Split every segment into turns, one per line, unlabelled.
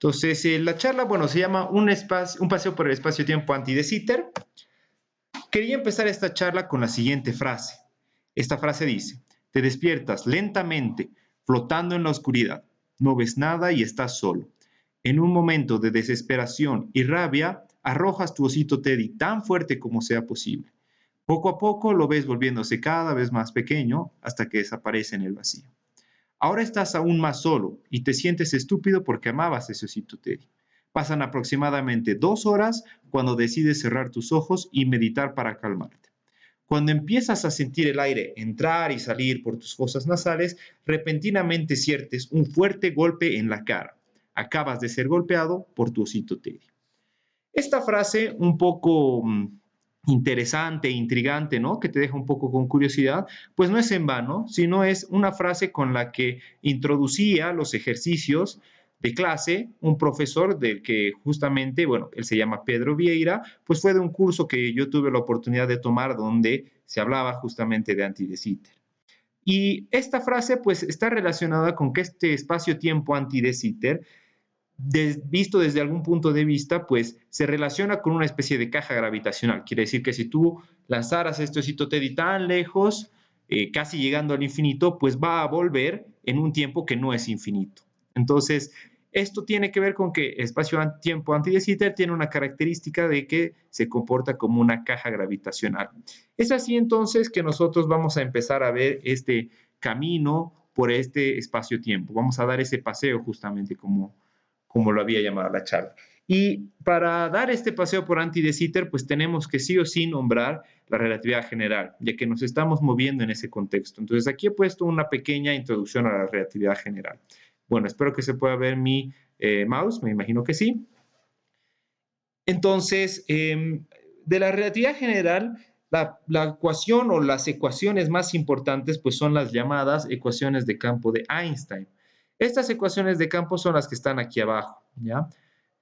Entonces, la charla, bueno, se llama un paseo por el espacio-tiempo anti de Sitter. Quería empezar esta charla con la siguiente frase. Esta frase dice, te despiertas lentamente, flotando en la oscuridad. No ves nada y estás solo. En un momento de desesperación y rabia, arrojas tu osito Teddy tan fuerte como sea posible. Poco a poco lo ves volviéndose cada vez más pequeño hasta que desaparece en el vacío. Ahora estás aún más solo y te sientes estúpido porque amabas ese osito Teddy. Pasan aproximadamente 2 horas cuando decides cerrar tus ojos y meditar para calmarte. Cuando empiezas a sentir el aire entrar y salir por tus fosas nasales, repentinamente sientes un fuerte golpe en la cara. Acabas de ser golpeado por tu osito Teddy. Esta frase un poco interesante, intrigante, ¿no? Que te deja un poco con curiosidad, pues no es en vano, sino es una frase con la que introducía los ejercicios de clase un profesor del que justamente, bueno, él se llama Pedro Vieira, pues fue de un curso que yo tuve la oportunidad de tomar donde se hablaba justamente de anti de Sitter. Y esta frase pues está relacionada con que este espacio-tiempo anti de Sitter visto desde algún punto de vista, pues se relaciona con una especie de caja gravitacional. Quiere decir que si tú lanzaras este osito Teddy tan lejos, casi llegando al infinito, pues va a volver en un tiempo que no es infinito. Entonces, esto tiene que ver con que el espacio-tiempo anti de Sitter tiene una característica de que se comporta como una caja gravitacional. Es así entonces que nosotros vamos a empezar a ver este camino por este espacio-tiempo. Vamos a dar ese paseo justamente como lo había llamado la charla. Y para dar este paseo por anti de Sitter, pues tenemos que sí o sí nombrar la relatividad general, ya que nos estamos moviendo en ese contexto. Entonces aquí he puesto una pequeña introducción a la relatividad general. Bueno, espero que se pueda ver mi mouse, me imagino que sí. Entonces, de la relatividad general, la ecuación o las ecuaciones más importantes pues son las llamadas ecuaciones de campo de Einstein. Estas ecuaciones de campo son las que están aquí abajo, ¿ya?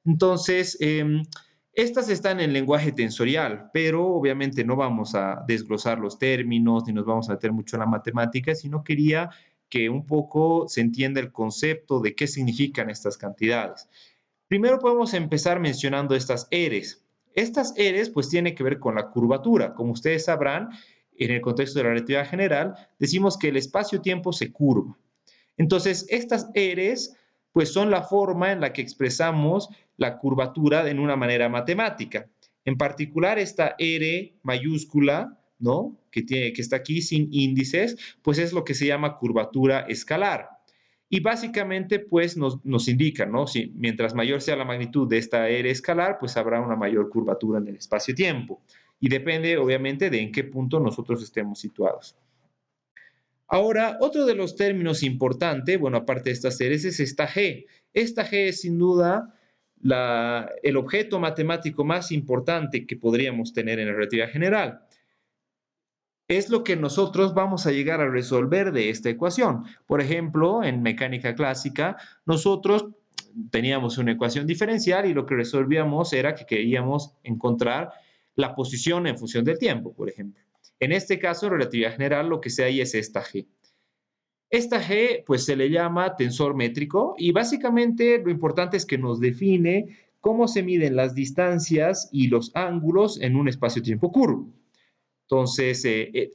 Entonces, estas están en lenguaje tensorial, pero obviamente no vamos a desglosar los términos ni nos vamos a meter mucho en la matemática, sino quería que un poco se entienda el concepto de qué significan estas cantidades. Primero podemos empezar mencionando estas eres. Estas eres pues tienen que ver con la curvatura. Como ustedes sabrán, en el contexto de la relatividad general, decimos que el espacio-tiempo se curva. Entonces, estas eres pues son la forma en la que expresamos la curvatura en una manera matemática. En particular, esta R mayúscula, ¿no? Que está aquí sin índices, pues es lo que se llama curvatura escalar. Y básicamente, pues nos indica, ¿no? Si mientras mayor sea la magnitud de esta R escalar, pues habrá una mayor curvatura en el espacio-tiempo. Y depende, obviamente, de en qué punto nosotros estemos situados. Ahora, otro de los términos importantes, bueno, aparte de estas series, es esta G. Esta G es sin duda el objeto matemático más importante que podríamos tener en la relatividad general. Es lo que nosotros vamos a llegar a resolver de esta ecuación. Por ejemplo, en mecánica clásica, nosotros teníamos una ecuación diferencial y lo que resolvíamos era que queríamos encontrar la posición en función del tiempo, por ejemplo. En este caso, en relatividad general, lo que se hay es esta G. Esta G, pues se le llama tensor métrico y básicamente lo importante es que nos define cómo se miden las distancias y los ángulos en un espacio-tiempo curvo. Entonces,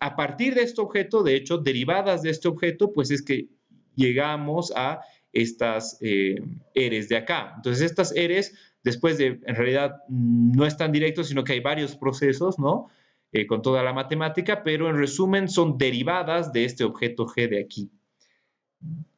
a partir de este objeto, de hecho, derivadas de este objeto, pues es que llegamos a estas eres de acá. Entonces, estas eres, después de, en realidad, no es tan directo, sino que hay varios procesos, ¿no? Con toda la matemática, pero en resumen son derivadas de este objeto G de aquí.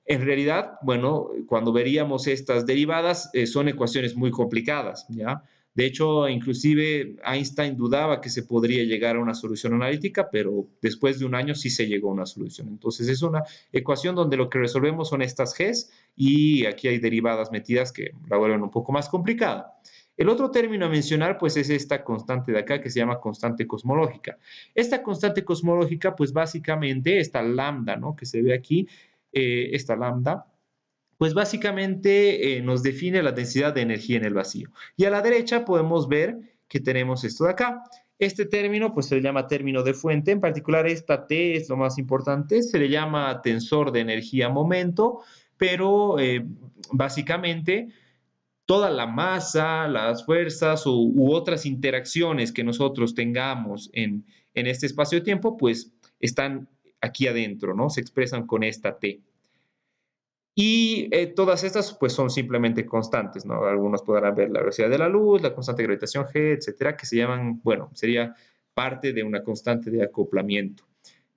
En realidad, bueno, cuando veríamos estas derivadas, son ecuaciones muy complicadas, ¿ya? De hecho, inclusive Einstein dudaba que se podría llegar a una solución analítica, pero después de un año sí se llegó a una solución. Entonces, es una ecuación donde lo que resolvemos son estas Gs y aquí hay derivadas metidas que la vuelven un poco más complicada. El otro término a mencionar, pues, es esta constante de acá que se llama constante cosmológica. Esta constante cosmológica, pues, básicamente, esta lambda, ¿no? Que se ve aquí, esta lambda, pues básicamente nos define la densidad de energía en el vacío. Y a la derecha podemos ver que tenemos esto de acá. Este término pues se le llama término de fuente, en particular esta T es lo más importante, se le llama tensor de energía momento, pero básicamente toda la masa, las fuerzas u otras interacciones que nosotros tengamos en este espacio-tiempo, pues están aquí adentro, ¿no? Se expresan con esta T. Y todas estas pues son simplemente constantes, ¿no? Algunos podrán ver la velocidad de la luz, la constante de gravitación G, etcétera, que se llaman, bueno, sería parte de una constante de acoplamiento.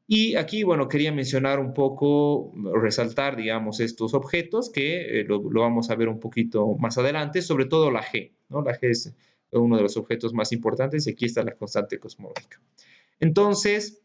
Y aquí, bueno, quería mencionar un poco, resaltar, digamos, estos objetos que lo vamos a ver un poquito más adelante, sobre todo la G, ¿no? La G es uno de los objetos más importantes y aquí está la constante cosmológica. Entonces,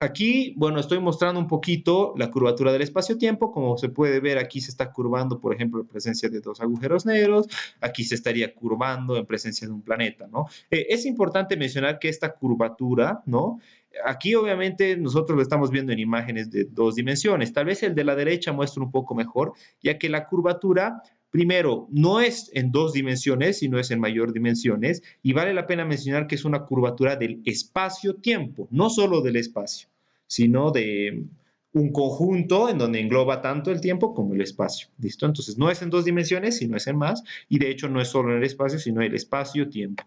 aquí, bueno, estoy mostrando un poquito la curvatura del espacio-tiempo. Como se puede ver, aquí se está curvando, por ejemplo, en presencia de dos agujeros negros. Aquí se estaría curvando en presencia de un planeta, ¿no? Es importante mencionar que esta curvatura, ¿no? Aquí, obviamente, nosotros lo estamos viendo en imágenes de dos dimensiones. Tal vez el de la derecha muestre un poco mejor, ya que la curvatura primero, no es en dos dimensiones, sino es en mayor dimensiones, y vale la pena mencionar que es una curvatura del espacio-tiempo, no solo del espacio, sino de un conjunto en donde engloba tanto el tiempo como el espacio. ¿Listo? Entonces, no es en dos dimensiones, sino es en más, y de hecho no es solo en el espacio, sino el espacio-tiempo.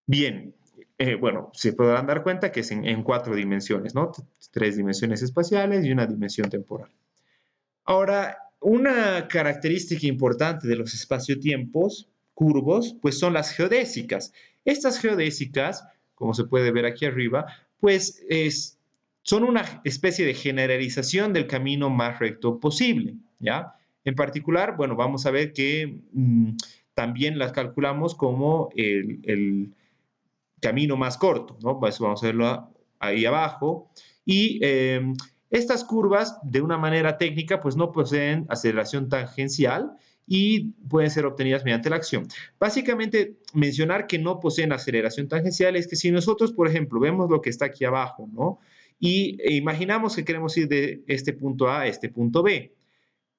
Bien, bueno, se podrán dar cuenta que es en cuatro dimensiones, ¿no? Tres dimensiones espaciales y una dimensión temporal. Ahora, una característica importante de los espacio-tiempos curvos, pues son las geodésicas. Estas geodésicas, como se puede ver aquí arriba, pues son una especie de generalización del camino más recto posible, ¿ya? En particular, bueno, vamos a ver que también las calculamos como el camino más corto, ¿no? Pues vamos a verlo ahí abajo. Y estas curvas, de una manera técnica, pues no poseen aceleración tangencial y pueden ser obtenidas mediante la acción. Básicamente, mencionar que no poseen aceleración tangencial es que si nosotros, por ejemplo, vemos lo que está aquí abajo, ¿no? Y imaginamos que queremos ir de este punto A a este punto B.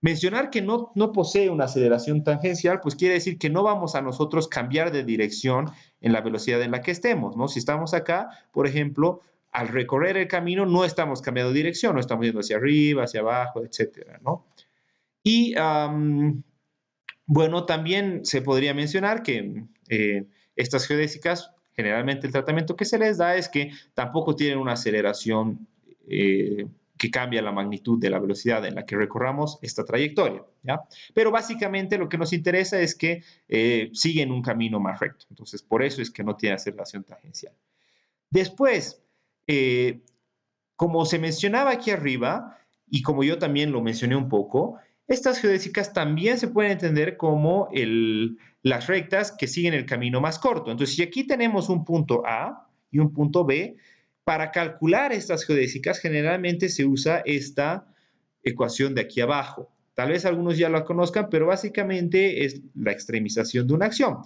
Mencionar que no posee una aceleración tangencial, pues quiere decir que no vamos a nosotros cambiar de dirección en la velocidad en la que estemos, ¿no? Si estamos acá, por ejemplo, al recorrer el camino no estamos cambiando de dirección, no estamos yendo hacia arriba, hacia abajo, etcétera, ¿no? Y bueno, también se podría mencionar que estas geodésicas, generalmente el tratamiento que se les da es que tampoco tienen una aceleración que cambia la magnitud de la velocidad en la que recorramos esta trayectoria, ¿ya? Pero básicamente lo que nos interesa es que siguen un camino más recto. Entonces, por eso es que no tiene aceleración tangencial. Después, eh, como se mencionaba aquí arriba, y como yo también lo mencioné un poco, estas geodésicas también se pueden entender como las rectas que siguen el camino más corto. Entonces, si aquí tenemos un punto A y un punto B, para calcular estas geodésicas generalmente se usa esta ecuación de aquí abajo. Tal vez algunos ya la conozcan, pero básicamente es la extremización de una acción.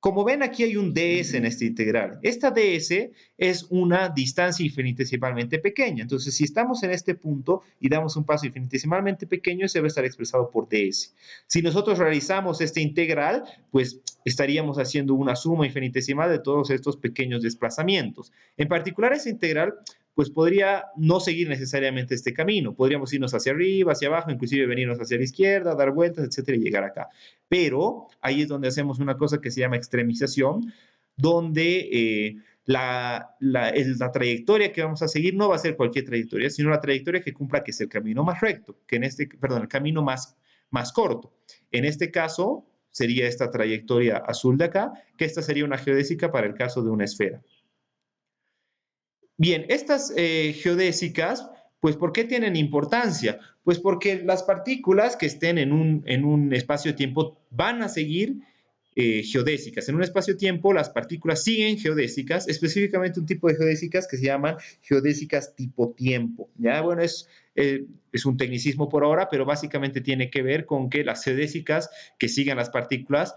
Como ven, aquí hay un ds en esta integral. Esta ds es una distancia infinitesimalmente pequeña. Entonces, si estamos en este punto y damos un paso infinitesimalmente pequeño, se va a estar expresado por ds. Si nosotros realizamos esta integral, pues estaríamos haciendo una suma infinitesimal de todos estos pequeños desplazamientos. En particular, esa integral pues podría no seguir necesariamente este camino. Podríamos irnos hacia arriba, hacia abajo, inclusive venirnos hacia la izquierda, dar vueltas, etcétera, y llegar acá. Pero ahí es donde hacemos una cosa que se llama extremización, donde la trayectoria que vamos a seguir no va a ser cualquier trayectoria, sino la trayectoria que cumpla que es el camino más recto, el camino más corto. En este caso, sería esta trayectoria azul de acá, que esta sería una geodésica para el caso de una esfera. Bien, estas geodésicas, pues, ¿por qué tienen importancia? Pues porque las partículas que estén en un espacio-tiempo van a seguir geodésicas. En un espacio-tiempo las partículas siguen geodésicas, específicamente un tipo de geodésicas que se llaman geodésicas tipo tiempo. Ya, bueno, es un tecnicismo por ahora, pero básicamente tiene que ver con que las geodésicas que sigan las partículas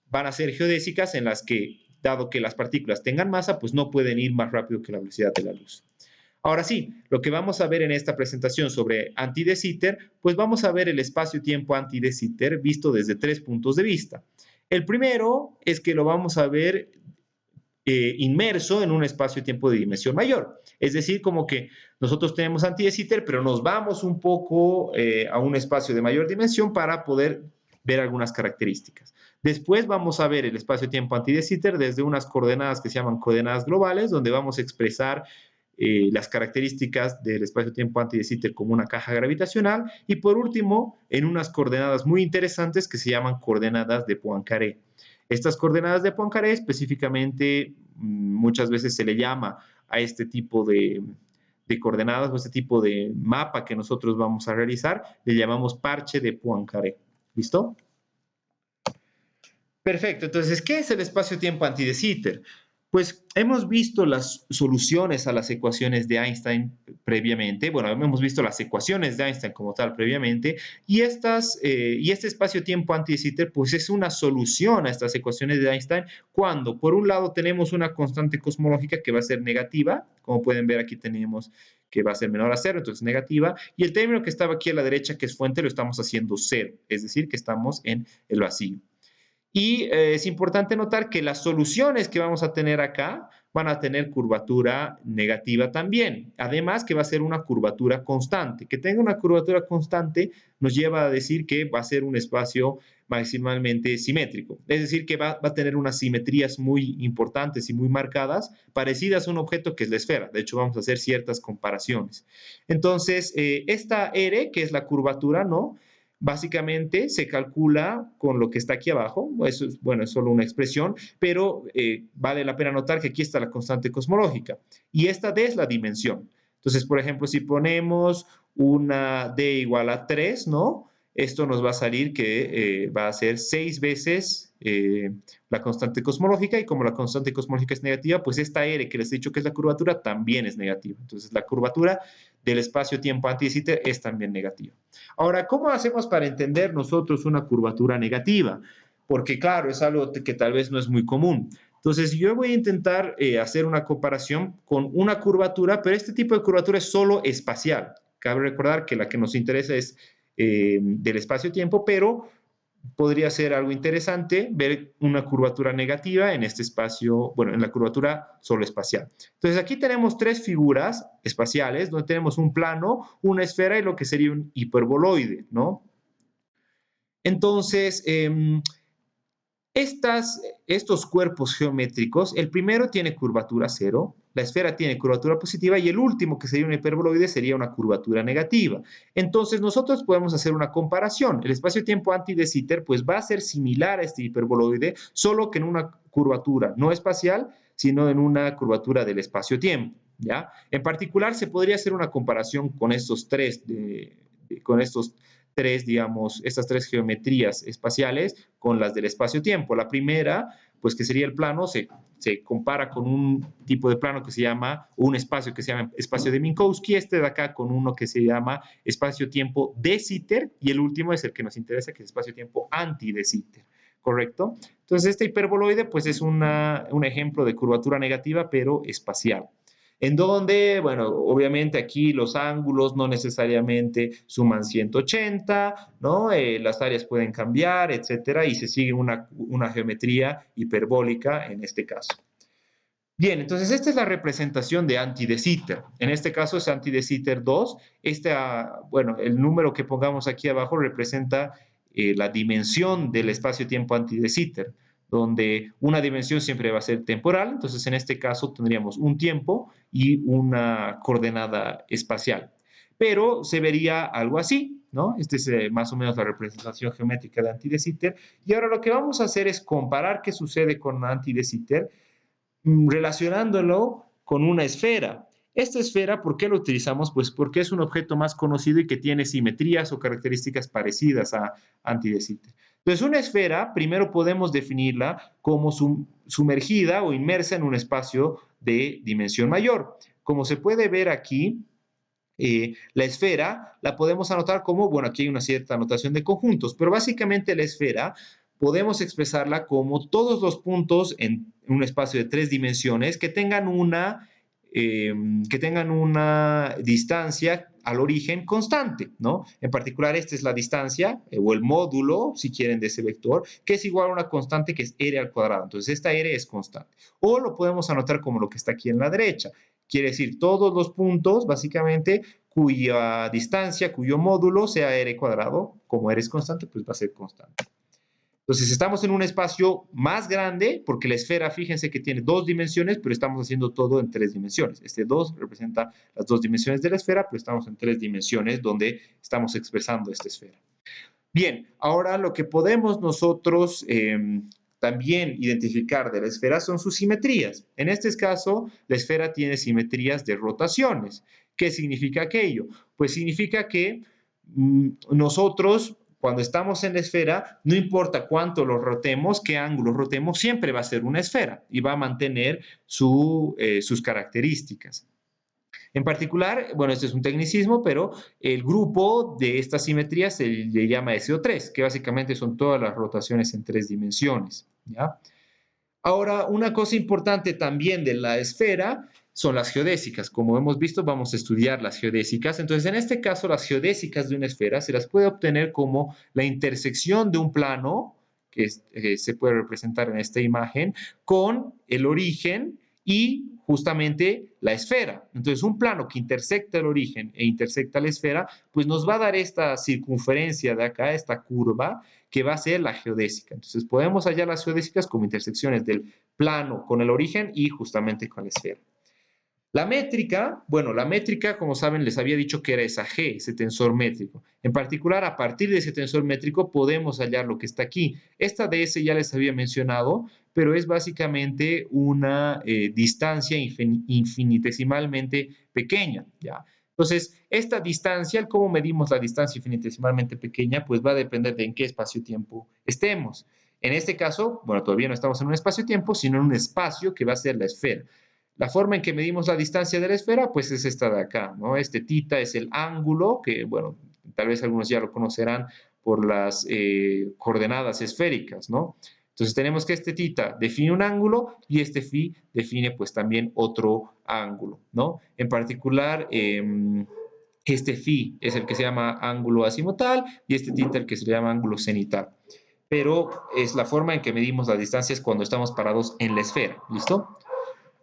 van a ser geodésicas en las que, dado que las partículas tengan masa, pues no pueden ir más rápido que la velocidad de la luz. Ahora sí, lo que vamos a ver en esta presentación sobre anti-de Sitter, pues vamos a ver el espacio-tiempo anti-de Sitter visto desde tres puntos de vista. El primero es que lo vamos a ver inmerso en un espacio-tiempo de dimensión mayor. Es decir, como que nosotros tenemos anti-de Sitter, pero nos vamos un poco a un espacio de mayor dimensión para poder ver algunas características. Después vamos a ver el espacio-tiempo anti de Sitter desde unas coordenadas que se llaman coordenadas globales, donde vamos a expresar las características del espacio-tiempo anti de Sitter como una caja gravitacional. Y por último, en unas coordenadas muy interesantes que se llaman coordenadas de Poincaré. Estas coordenadas de Poincaré específicamente muchas veces se le llama a este tipo de coordenadas o este tipo de mapa que nosotros vamos a realizar, le llamamos parche de Poincaré. ¿Listo? Perfecto. Entonces, ¿qué es el espacio-tiempo anti de Sitter? Pues hemos visto las soluciones a las ecuaciones de Einstein previamente, bueno, hemos visto las ecuaciones de Einstein como tal previamente, y este espacio-tiempo anti de Sitter pues es una solución a estas ecuaciones de Einstein cuando, por un lado, tenemos una constante cosmológica que va a ser negativa, como pueden ver aquí tenemos que va a ser menor a cero, entonces negativa, y el término que estaba aquí a la derecha, que es fuente, lo estamos haciendo cero, es decir, que estamos en el vacío. Y es importante notar que las soluciones que vamos a tener acá van a tener curvatura negativa también. Además que va a ser una curvatura constante. Que tenga una curvatura constante nos lleva a decir que va a ser un espacio maximalmente simétrico. Es decir, que va a tener unas simetrías muy importantes y muy marcadas, parecidas a un objeto que es la esfera. De hecho, vamos a hacer ciertas comparaciones. Entonces, esta R, que es la curvatura, ¿no? Básicamente se calcula con lo que está aquí abajo, eso es, bueno, es solo una expresión, pero vale la pena notar que aquí está la constante cosmológica y esta D es la dimensión. Entonces, por ejemplo, si ponemos una D igual a 3, ¿no? Esto nos va a salir que va a ser 6 veces la constante cosmológica y como la constante cosmológica es negativa, pues esta R que les he dicho que es la curvatura también es negativa. Entonces, la curvatura del espacio-tiempo anti de Sitter es también negativa. Ahora, ¿cómo hacemos para entender nosotros una curvatura negativa? Porque claro, es algo que tal vez no es muy común. Entonces, yo voy a intentar hacer una comparación con una curvatura, pero este tipo de curvatura es solo espacial. Cabe recordar que la que nos interesa es del espacio-tiempo, pero podría ser algo interesante ver una curvatura negativa en este espacio, bueno, en la curvatura solo espacial. Entonces, aquí tenemos tres figuras espaciales, donde tenemos un plano, una esfera y lo que sería un hiperboloide, ¿no? Entonces, estos cuerpos geométricos, el primero tiene curvatura cero, la esfera tiene curvatura positiva y el último, que sería un hiperboloide, sería una curvatura negativa. Entonces, nosotros podemos hacer una comparación. El espacio-tiempo anti de Sitter pues, va a ser similar a este hiperboloide, solo que en una curvatura no espacial, sino en una curvatura del espacio-tiempo. ¿Ya? En particular, se podría hacer una comparación con estos digamos, estas tres geometrías espaciales con las del espacio-tiempo. La primera, pues que sería el plano, se compara con un tipo de plano que se llama, un espacio que se llama espacio de Minkowski, este de acá con uno que se llama espacio-tiempo de Sitter, y el último es el que nos interesa, que es espacio-tiempo anti de Sitter. ¿Correcto? Entonces, este hiperboloide, pues es un ejemplo de curvatura negativa, pero espacial. En donde, bueno, obviamente aquí los ángulos no necesariamente suman 180, ¿no? Las áreas pueden cambiar, etcétera, y se sigue una geometría hiperbólica en este caso. Bien, entonces esta es la representación de anti de Sitter. En este caso es anti de Sitter 2. Bueno, el número que pongamos aquí abajo representa la dimensión del espacio-tiempo anti de Sitter, donde una dimensión siempre va a ser temporal, entonces en este caso tendríamos un tiempo y una coordenada espacial. Pero se vería algo así, ¿no? Esta es más o menos la representación geométrica de anti de Sitter. Y ahora lo que vamos a hacer es comparar qué sucede con anti de Sitter relacionándolo con una esfera. Esta esfera, ¿por qué la utilizamos? Pues porque es un objeto más conocido y que tiene simetrías o características parecidas a anti de Sitter. Entonces, una esfera, primero podemos definirla como sumergida o inmersa en un espacio de dimensión mayor. Como se puede ver aquí, la esfera la podemos anotar como, bueno, aquí hay una cierta anotación de conjuntos, pero básicamente la esfera podemos expresarla como todos los puntos en un espacio de 3 dimensiones que tengan una distancia al origen constante, ¿no? En particular, esta es la distancia o el módulo, si quieren, de ese vector, que es igual a una constante que es r al cuadrado. Entonces, esta r es constante. O lo podemos anotar como lo que está aquí en la derecha. Quiere decir, todos los puntos, básicamente, cuya distancia, cuyo módulo sea r cuadrado. Como r es constante, pues va a ser constante. Entonces, estamos en un espacio más grande, porque la esfera, fíjense que tiene 2 dimensiones, pero estamos haciendo todo en 3 dimensiones. Este 2 representa las 2 dimensiones de la esfera, pero estamos en 3 dimensiones donde estamos expresando esta esfera. Bien, ahora lo que podemos nosotros también identificar de la esfera son sus simetrías. En este caso, la esfera tiene simetrías de rotaciones. ¿Qué significa aquello? Pues significa que nosotros, cuando estamos en la esfera, no importa cuánto lo rotemos, qué ángulo rotemos, siempre va a ser una esfera y va a mantener sus características. En particular, bueno, este es un tecnicismo, pero el grupo de estas simetrías se le llama SO3, que básicamente son todas las rotaciones en 3 dimensiones, ¿ya? Ahora, una cosa importante también de la esfera son las geodésicas. Como hemos visto, vamos a estudiar las geodésicas. Entonces, en este caso, las geodésicas de una esfera se las puede obtener como la intersección de un plano, que se puede representar en esta imagen, con el origen y justamente la esfera. Entonces, un plano que intersecta el origen e intersecta la esfera, pues nos va a dar esta circunferencia de acá, esta curva, que va a ser la geodésica. Entonces, podemos hallar las geodésicas como intersecciones del plano con el origen y justamente con la esfera. La métrica, bueno, la métrica, como saben, les había dicho que era esa G, ese tensor métrico. En particular, a partir de ese tensor métrico podemos hallar lo que está aquí. Esta ds ya les había mencionado, pero es básicamente una distancia infinitesimalmente pequeña, ¿ya? Entonces, esta distancia, ¿cómo medimos la distancia infinitesimalmente pequeña? Pues va a depender de en qué espacio-tiempo estemos. En este caso, bueno, todavía no estamos en un espacio-tiempo, sino en un espacio que va a ser la esfera. La forma en que medimos la distancia de la esfera, pues es esta de acá, ¿no? Este θ es el ángulo, que, bueno, tal vez algunos ya lo conocerán por las coordenadas esféricas, ¿no? Entonces tenemos que este θ define un ángulo y este φ define pues también otro ángulo, ¿no? En particular, este φ es el que se llama ángulo azimutal y este θ el que se llama ángulo cenital. Pero es la forma en que medimos las distancias cuando estamos parados en la esfera, ¿listo?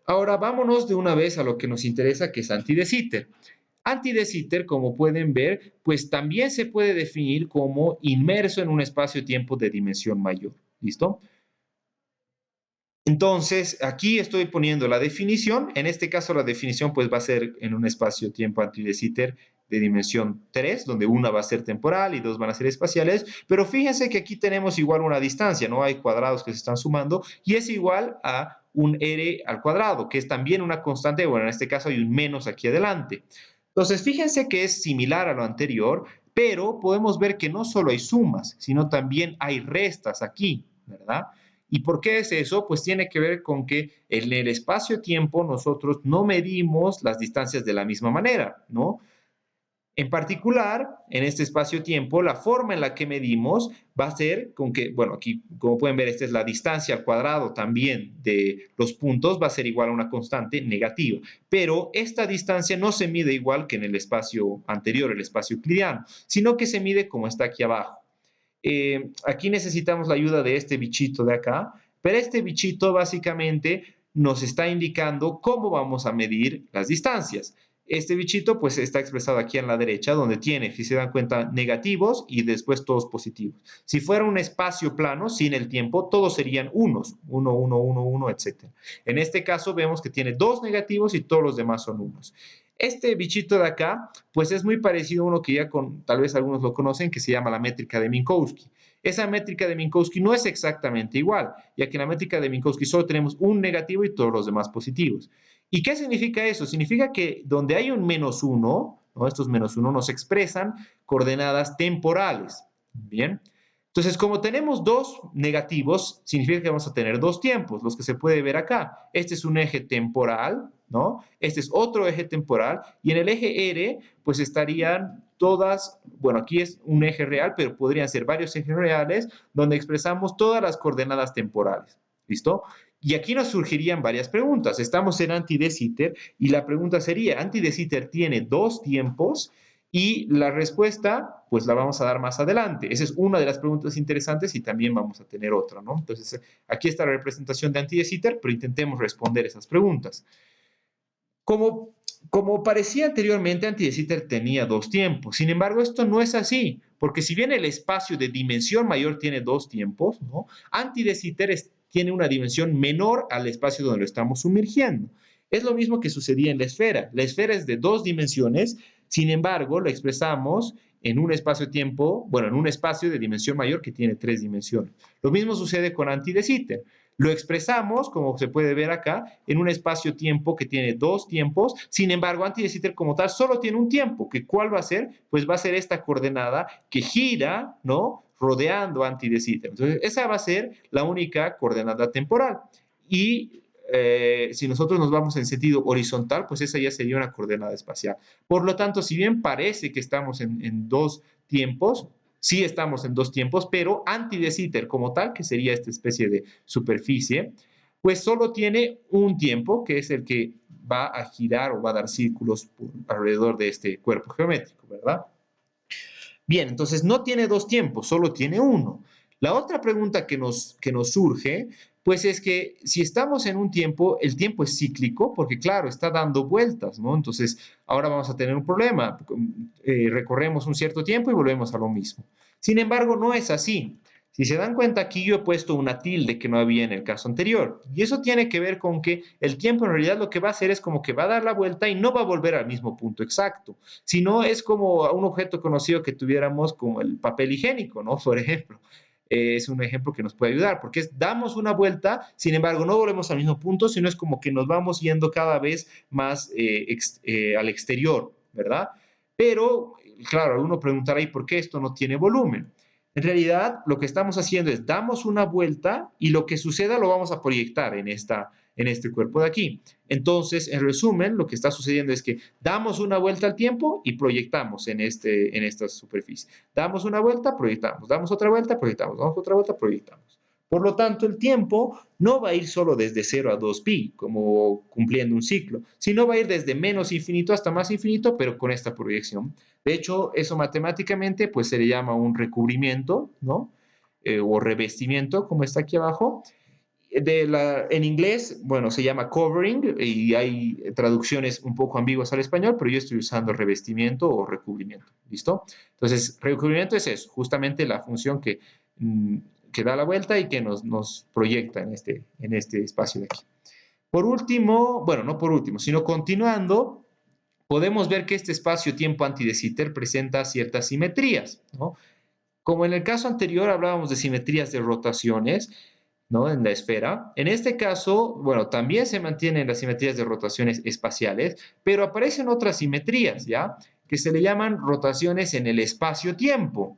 Ahora vámonos de una vez a lo que nos interesa, que es anti de Sitter. Anti de Sitter, como pueden ver, pues también se puede definir como inmerso en un espacio-tiempo de dimensión mayor. ¿Listo? Entonces, aquí estoy poniendo la definición. En este caso, la definición pues va a ser en un espacio-tiempo anti de Sitter de dimensión 3, donde una va a ser temporal y dos van a ser espaciales, pero fíjense que aquí tenemos igual una distancia, ¿no? Hay cuadrados que se están sumando y es igual a un r al cuadrado, que es también una constante, bueno, en este caso hay un menos aquí adelante. Entonces, fíjense que es similar a lo anterior, pero podemos ver que no solo hay sumas, sino también hay restas aquí, ¿verdad? ¿Y por qué es eso? Pues tiene que ver con que en el espacio-tiempo nosotros no medimos las distancias de la misma manera, ¿no? En particular, en este espacio-tiempo, la forma en la que medimos va a ser con que, bueno, aquí como pueden ver, esta es la distancia al cuadrado también de los puntos, va a ser igual a una constante negativa. Pero esta distancia no se mide igual que en el espacio anterior, el espacio euclidiano, sino que se mide como está aquí abajo. Aquí necesitamos la ayuda de este bichito de acá, pero este bichito básicamente nos está indicando cómo vamos a medir las distancias. Este bichito pues está expresado aquí en la derecha, donde tiene, si se dan cuenta, negativos y después todos positivos. Si fuera un espacio plano, sin el tiempo, todos serían unos, 1, 1, 1, 1, etc. En este caso vemos que tiene dos negativos y todos los demás son unos. Este bichito de acá, pues es muy parecido a uno que ya tal vez algunos lo conocen, que se llama la métrica de Minkowski. Esa métrica de Minkowski no es exactamente igual, ya que en la métrica de Minkowski solo tenemos un negativo y todos los demás positivos. ¿Y qué significa eso? Significa que donde hay un menos uno, ¿no? Estos menos uno nos expresan coordenadas temporales. Bien. Entonces, como tenemos dos negativos, significa que vamos a tener dos tiempos, los que se puede ver acá. Este es un eje temporal, ¿no? Este es otro eje temporal, y en el eje R, pues estarían todas, bueno, aquí es un eje real, pero podrían ser varios ejes reales, donde expresamos todas las coordenadas temporales. ¿Listo? Y aquí nos surgirían varias preguntas. Estamos en anti de Sitter, y la pregunta sería, ¿anti de Sitter tiene dos tiempos? Y la respuesta, pues la vamos a dar más adelante. Esa es una de las preguntas interesantes y también vamos a tener otra, ¿no? Entonces, aquí está la representación de anti de Sitter, pero intentemos responder esas preguntas. Como Como parecía anteriormente, Anti de Sitter tenía dos tiempos. Sin embargo, esto no es así, porque si bien el espacio de dimensión mayor tiene dos tiempos, ¿no? Anti de Sitter tiene una dimensión menor al espacio donde lo estamos sumergiendo. Es lo mismo que sucedía en la esfera. La esfera es de dos dimensiones, sin embargo, lo expresamos en un espacio-tiempo, bueno, en un espacio de dimensión mayor que tiene tres dimensiones. Lo mismo sucede con Anti de Sitter. Lo expresamos, como se puede ver acá, en un espacio-tiempo que tiene dos tiempos. Sin embargo, Anti de Sitter como tal solo tiene un tiempo. ¿Que ¿Cuál va a ser? Pues va a ser esta coordenada que gira, ¿no? Rodeando Anti de Sitter. Entonces, esa va a ser la única coordenada temporal. Y si nosotros nos vamos en sentido horizontal, pues esa ya sería una coordenada espacial. Por lo tanto, si bien parece que estamos en dos tiempos, sí estamos en dos tiempos, pero Anti de Sitter como tal, que sería esta especie de superficie, pues solo tiene un tiempo, que es el que va a girar o va a dar círculos alrededor de este cuerpo geométrico, ¿verdad? Bien, entonces no tiene dos tiempos, solo tiene uno. La otra pregunta que nos surge, pues es que si estamos en un tiempo, el tiempo es cíclico, porque claro, está dando vueltas, ¿no? Entonces, ahora vamos a tener un problema. Recorremos un cierto tiempo y volvemos a lo mismo. Sin embargo, no es así. Si se dan cuenta, aquí yo he puesto una tilde que no había en el caso anterior. Y eso tiene que ver con que el tiempo en realidad lo que va a hacer es como que va a dar la vuelta y no va a volver al mismo punto exacto. Si no, es como un objeto conocido que tuviéramos como el papel higiénico, ¿no? Por ejemplo. Es un ejemplo que nos puede ayudar, porque damos una vuelta, sin embargo, no volvemos al mismo punto, sino es como que nos vamos yendo cada vez más al exterior, ¿verdad? Pero, claro, uno preguntará, ¿y por qué esto no tiene volumen? En realidad, lo que estamos haciendo es damos una vuelta y lo que suceda lo vamos a proyectar en este cuerpo de aquí. Entonces, en resumen, lo que está sucediendo es que damos una vuelta al tiempo y proyectamos en esta superficie. Damos una vuelta, proyectamos. Damos otra vuelta, proyectamos. Damos otra vuelta, proyectamos. Por lo tanto, el tiempo no va a ir solo desde 0 a 2pi, como cumpliendo un ciclo, sino va a ir desde menos infinito hasta más infinito, pero con esta proyección. De hecho, eso matemáticamente pues se le llama un recubrimiento, ¿no? O revestimiento, como está aquí abajo. En inglés, bueno, se llama covering y hay traducciones un poco ambiguas al español, pero yo estoy usando revestimiento o recubrimiento. ¿Listo? Entonces, recubrimiento es eso, justamente la función que da la vuelta y que nos proyecta en este espacio de aquí. Por último, bueno, no por último, sino continuando, podemos ver que este espacio-tiempo anti de Sitter presenta ciertas simetrías, ¿no? Como en el caso anterior hablábamos de simetrías de rotaciones, ¿no? En la esfera. En este caso, bueno, también se mantienen las simetrías de rotaciones espaciales, pero aparecen otras simetrías, ¿ya? Que se le llaman rotaciones en el espacio-tiempo.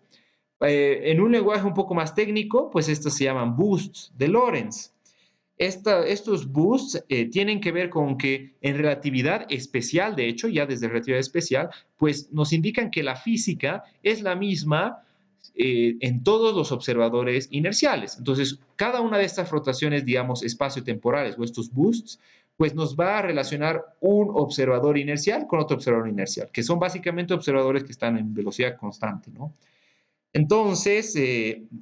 En un lenguaje un poco más técnico, pues estas se llaman boosts de Lorentz. Estos boosts tienen que ver con que en relatividad especial, de hecho, ya desde relatividad especial, pues nos indican que la física es la misma en todos los observadores inerciales. Entonces, cada una de estas rotaciones, digamos, espacio-temporales o estos boosts, pues nos va a relacionar un observador inercial con otro observador inercial, que son básicamente observadores que están en velocidad constante, ¿no? Entonces,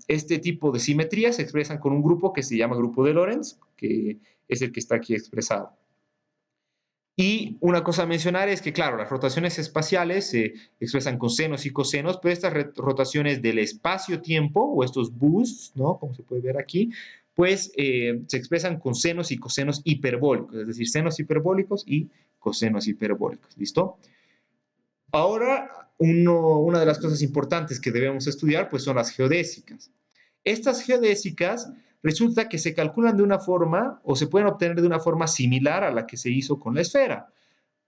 este tipo de simetrías se expresan con un grupo que se llama grupo de Lorentz, que es el que está aquí expresado. Y una cosa a mencionar es que, claro, las rotaciones espaciales se expresan con senos y cosenos, pero estas rotaciones del espacio-tiempo, o estos boosts, ¿no? Como se puede ver aquí, pues se expresan con senos y cosenos hiperbólicos, es decir, senos hiperbólicos y cosenos hiperbólicos. ¿Listo? Ahora, una de las cosas importantes que debemos estudiar, pues son las geodésicas. Estas geodésicas resulta que se calculan de una forma o se pueden obtener de una forma similar a la que se hizo con la esfera.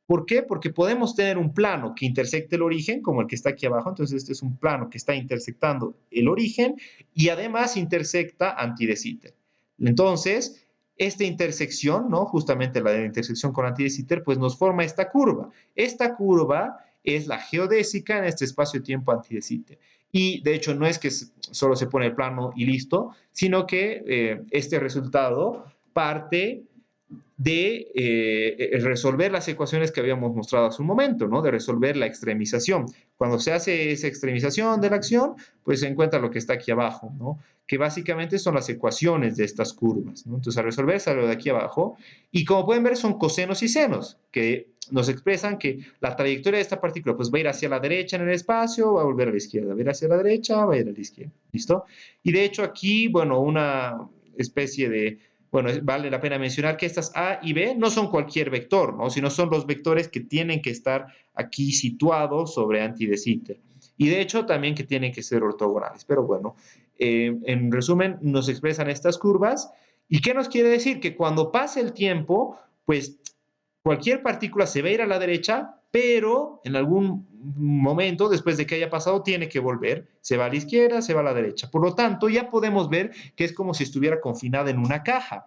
¿Por qué? Porque podemos tener un plano que intersecte el origen, como el que está aquí abajo. Entonces, este es un plano que está intersectando el origen y además intersecta anti de Sitter. Entonces, esta intersección, ¿no? Justamente la de la intersección con anti de Sitter, pues nos forma esta curva. Esta curva es la geodésica en este espacio-tiempo anti de Sitter. Y de hecho, no es que solo se pone el plano y listo, sino que este resultado parte de resolver las ecuaciones que habíamos mostrado hace un momento, ¿no? De resolver la extremización. Cuando se hace esa extremización de la acción, pues se encuentra lo que está aquí abajo, ¿no? Que básicamente son las ecuaciones de estas curvas, ¿no? Entonces, al resolver sale lo de aquí abajo. Y como pueden ver, son cosenos y senos, que nos expresan que la trayectoria de esta partícula pues va a ir hacia la derecha en el espacio, va a volver a la izquierda, va a ir hacia la derecha, va a ir a la izquierda, ¿listo? Y de hecho aquí, bueno, una especie de bueno, vale la pena mencionar que estas A y B no son cualquier vector, ¿no? Sino son los vectores que tienen que estar aquí situados sobre anti de Sitter. Y de hecho también que tienen que ser ortogonales. Pero bueno, en resumen, nos expresan estas curvas. ¿Y qué nos quiere decir? Que cuando pase el tiempo, pues cualquier partícula se va a ir a la derecha, pero en algún momento, después de que haya pasado, tiene que volver. Se va a la izquierda, se va a la derecha. Por lo tanto, ya podemos ver que es como si estuviera confinada en una caja.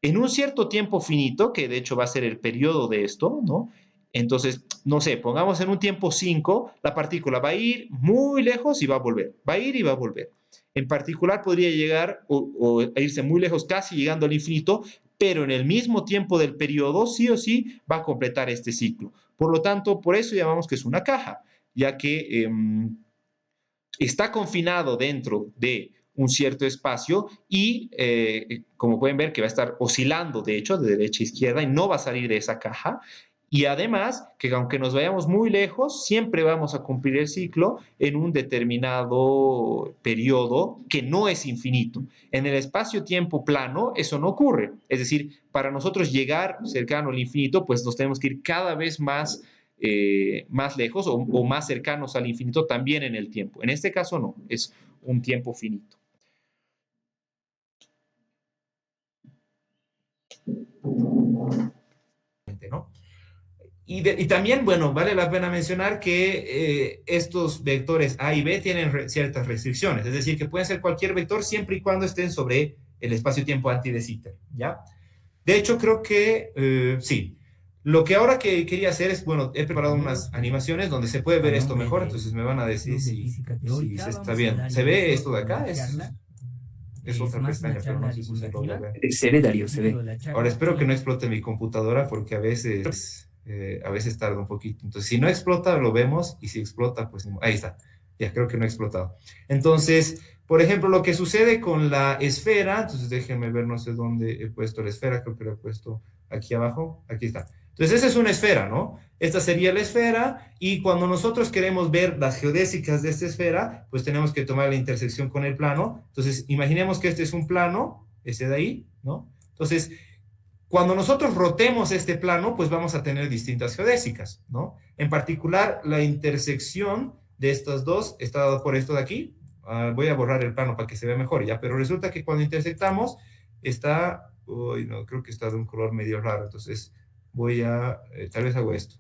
En un cierto tiempo finito, que de hecho va a ser el periodo de esto, ¿no? Entonces, no sé, pongamos en un tiempo 5, la partícula va a ir muy lejos y va a volver. Va a ir y va a volver. En particular, podría llegar o a irse muy lejos, casi llegando al infinito, pero en el mismo tiempo del periodo, sí o sí, va a completar este ciclo. Por lo tanto, por eso llamamos que es una caja, ya que está confinado dentro de un cierto espacio y, como pueden ver, que va a estar oscilando, de hecho, de derecha a izquierda y no va a salir de esa caja. Y además, que aunque nos vayamos muy lejos, siempre vamos a cumplir el ciclo en un determinado periodo que no es infinito. En el espacio-tiempo plano, eso no ocurre. Es decir, para nosotros llegar cercano al infinito, pues nos tenemos que ir cada vez más lejos o más cercanos al infinito también en el tiempo. En este caso no, es un tiempo finito. ¿No? Y también, bueno, vale la pena mencionar que estos vectores A y B tienen ciertas restricciones, es decir, que pueden ser cualquier vector siempre y cuando estén sobre el espacio-tiempo anti de Sitter, ¿ya? De hecho, creo que sí. Lo que ahora que quería hacer es, bueno, he preparado unas animaciones donde se puede ver esto mejor, entonces me van a decir si se está bien. ¿Se ve esto de acá? Es otra pestaña, pero no sé si se logra ver.
Se ve, Darío, se ve.
Ahora espero que no explote mi computadora porque a veces tarda un poquito. Entonces, si no explota, lo vemos, y si explota, pues ahí está. Ya creo que no ha explotado. Entonces, por ejemplo, lo que sucede con la esfera, entonces déjenme ver, no sé dónde he puesto la esfera, creo que la he puesto aquí abajo, aquí está. Entonces, esa es una esfera, ¿no? Esta sería la esfera, y cuando nosotros queremos ver las geodésicas de esta esfera, pues tenemos que tomar la intersección con el plano. Entonces, imaginemos que este es un plano, ese de ahí, ¿no? Entonces, cuando nosotros rotemos este plano, pues vamos a tener distintas geodésicas, ¿no? En particular, la intersección de estas dos está dada por esto de aquí. Voy a borrar el plano para que se vea mejor, ¿ya? Pero resulta que cuando intersectamos, está... Uy, no, creo que está de un color medio raro, entonces voy a... tal vez hago esto.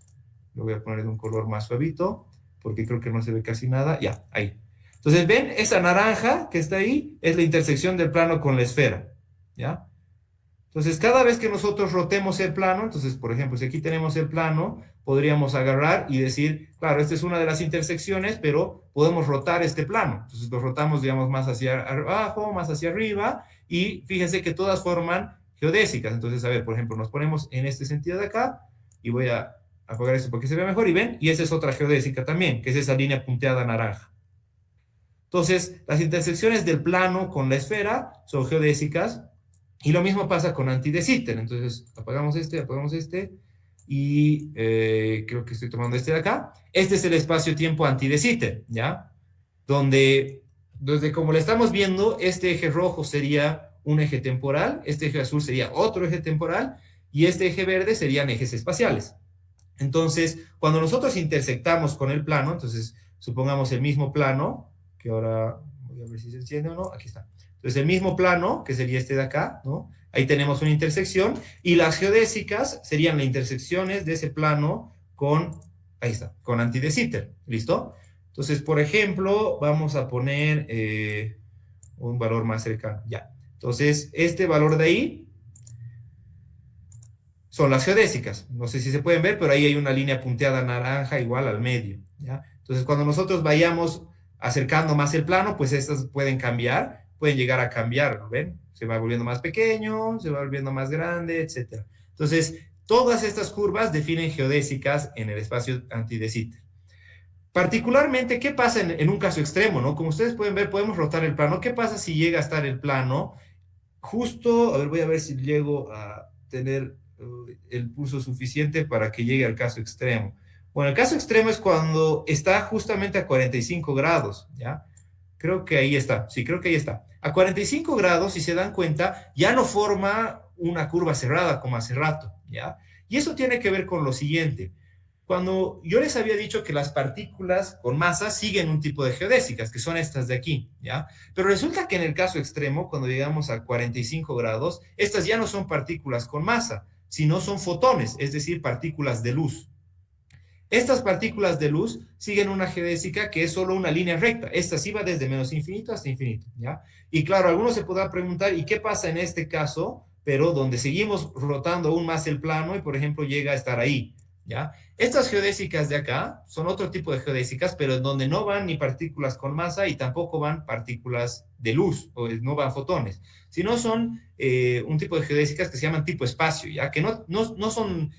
Lo voy a poner de un color más suavito, porque creo que no se ve casi nada. Ya, ahí. Entonces, ¿ven? Esa naranja que está ahí es la intersección del plano con la esfera, ¿ya? Entonces, cada vez que nosotros rotemos el plano, entonces, por ejemplo, si aquí tenemos el plano, podríamos agarrar y decir, claro, esta es una de las intersecciones, pero podemos rotar este plano. Entonces, lo rotamos, digamos, más hacia abajo, más hacia arriba, y fíjense que todas forman geodésicas. Entonces, a ver, por ejemplo, nos ponemos en este sentido de acá, y voy a apagar esto para que se vea mejor, y ven, y esa es otra geodésica también, que es esa línea punteada naranja. Entonces, las intersecciones del plano con la esfera son geodésicas, y lo mismo pasa con anti de Sitter. Entonces, apagamos este, y creo que estoy tomando este de acá. Este es el espacio-tiempo anti de Sitter, ¿ya? Donde, desde como lo estamos viendo, este eje rojo sería un eje temporal, este eje azul sería otro eje temporal, y este eje verde serían ejes espaciales. Entonces, cuando nosotros intersectamos con el plano, entonces, supongamos el mismo plano, que ahora voy a ver si se enciende o no, aquí está. Entonces, el mismo plano, que sería este de acá, ¿no? Ahí tenemos una intersección, y las geodésicas serían las intersecciones de ese plano con, ahí está, con anti de Sitter, ¿listo? Entonces, por ejemplo, vamos a poner un valor más cercano, ya. Entonces, este valor de ahí son las geodésicas. No sé si se pueden ver, pero ahí hay una línea punteada naranja igual al medio, ¿ya? Entonces, cuando nosotros vayamos acercando más el plano, pues estas pueden cambiar, pueden llegar a cambiar, ¿ven? Se va volviendo más pequeño, se va volviendo más grande, etc. Entonces, todas estas curvas definen geodésicas en el espacio anti de Sitter. Particularmente, ¿qué pasa en un caso extremo, no? Como ustedes pueden ver, podemos rotar el plano. ¿Qué pasa si llega a estar el plano justo? A ver, voy a ver si llego a tener el pulso suficiente para que llegue al caso extremo. Bueno, el caso extremo es cuando está justamente a 45 grados, ¿ya? Creo que ahí está, sí, creo que ahí está. A 45 grados, si se dan cuenta, ya no forma una curva cerrada como hace rato, ¿ya? Y eso tiene que ver con lo siguiente. Cuando yo les había dicho que las partículas con masa siguen un tipo de geodésicas, que son estas de aquí, ¿ya? Pero resulta que en el caso extremo, cuando llegamos a 45 grados, estas ya no son partículas con masa, sino son fotones, es decir, partículas de luz. Estas partículas de luz siguen una geodésica que es solo una línea recta. Esta sí va desde menos infinito hasta infinito, ¿ya? Y claro, algunos se podrán preguntar, ¿y qué pasa en este caso? Pero donde seguimos rotando aún más el plano y, por ejemplo, llega a estar ahí, ¿ya? Estas geodésicas de acá son otro tipo de geodésicas, pero en donde no van ni partículas con masa y tampoco van partículas de luz, o no van fotones, sino son un tipo de geodésicas que se llaman tipo espacio, ¿ya? Que no son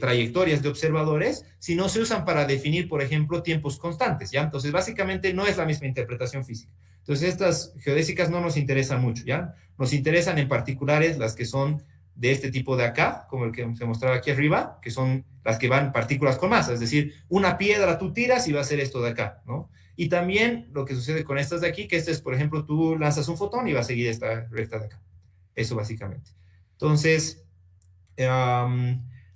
trayectorias de observadores, sino se usan para definir, por ejemplo, tiempos constantes, ¿ya? Entonces, básicamente no es la misma interpretación física. Entonces, estas geodésicas no nos interesan mucho, ¿ya? Nos interesan en particulares las que son de este tipo de acá, como el que se mostraba aquí arriba, que son las que van partículas con masa, es decir, una piedra tú tiras y va a ser esto de acá, ¿no? Y también lo que sucede con estas de aquí, que este es, por ejemplo, tú lanzas un fotón y va a seguir esta recta de acá. Eso básicamente. Entonces,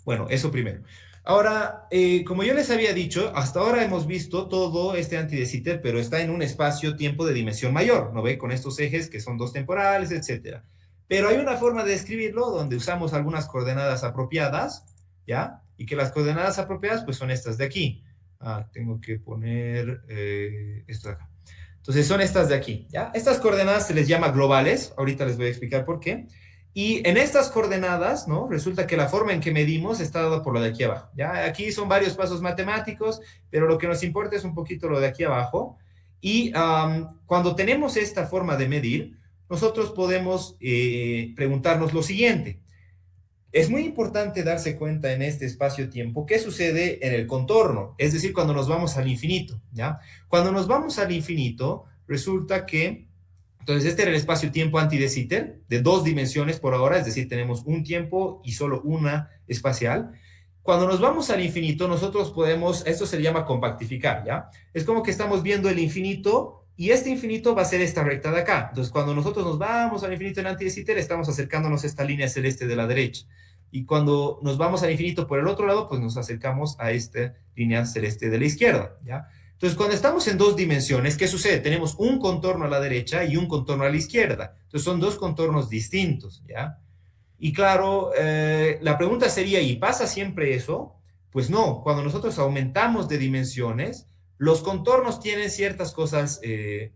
bueno, eso primero. Ahora, como yo les había dicho, hasta ahora hemos visto todo este anti de Sitter, pero está en un espacio-tiempo de dimensión mayor, ¿no ve? Con estos ejes que son dos temporales, etcétera. Pero hay una forma de describirlo donde usamos algunas coordenadas apropiadas, ¿ya? Y que las coordenadas apropiadas, pues son estas de aquí. Tengo que poner esto de acá. Entonces son estas de aquí, ¿ya? Estas coordenadas se les llama globales, ahorita les voy a explicar por qué. Y en estas coordenadas, ¿no? Resulta que la forma en que medimos está dada por lo de aquí abajo, ¿ya? Aquí son varios pasos matemáticos, pero lo que nos importa es un poquito lo de aquí abajo. Y cuando tenemos esta forma de medir, nosotros podemos preguntarnos lo siguiente. Es muy importante darse cuenta en este espacio-tiempo qué sucede en el contorno, es decir, cuando nos vamos al infinito, ¿ya? Cuando nos vamos al infinito, resulta que, entonces este era el espacio-tiempo anti de Sitter, de dos dimensiones por ahora, es decir, tenemos un tiempo y solo una espacial. Cuando nos vamos al infinito, nosotros podemos, esto se le llama compactificar, ¿ya? Es como que estamos viendo el infinito y este infinito va a ser esta recta de acá. Entonces, cuando nosotros nos vamos al infinito en anti de Sitter, estamos acercándonos a esta línea celeste de la derecha. Y cuando nos vamos al infinito por el otro lado, pues nos acercamos a esta línea celeste de la izquierda, ¿ya? Entonces, cuando estamos en dos dimensiones, ¿qué sucede? Tenemos un contorno a la derecha y un contorno a la izquierda. Entonces, son dos contornos distintos, ¿ya? Y claro, la pregunta sería, ¿y pasa siempre eso? Pues no, cuando nosotros aumentamos de dimensiones, los contornos tienen ciertas cosas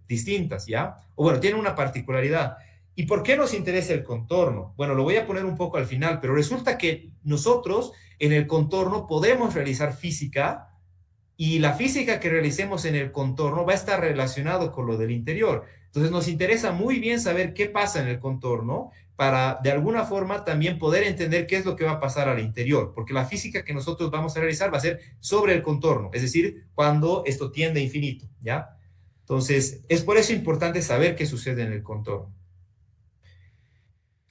distintas, ¿ya? O bueno, tienen una particularidad. ¿Y por qué nos interesa el contorno? Bueno, lo voy a poner un poco al final, pero resulta que nosotros en el contorno podemos realizar física y la física que realicemos en el contorno va a estar relacionado con lo del interior. Entonces nos interesa muy bien saber qué pasa en el contorno para de alguna forma también poder entender qué es lo que va a pasar al interior, porque la física que nosotros vamos a realizar va a ser sobre el contorno, es decir, cuando esto tiende a infinito, ¿ya? Entonces, es por eso importante saber qué sucede en el contorno.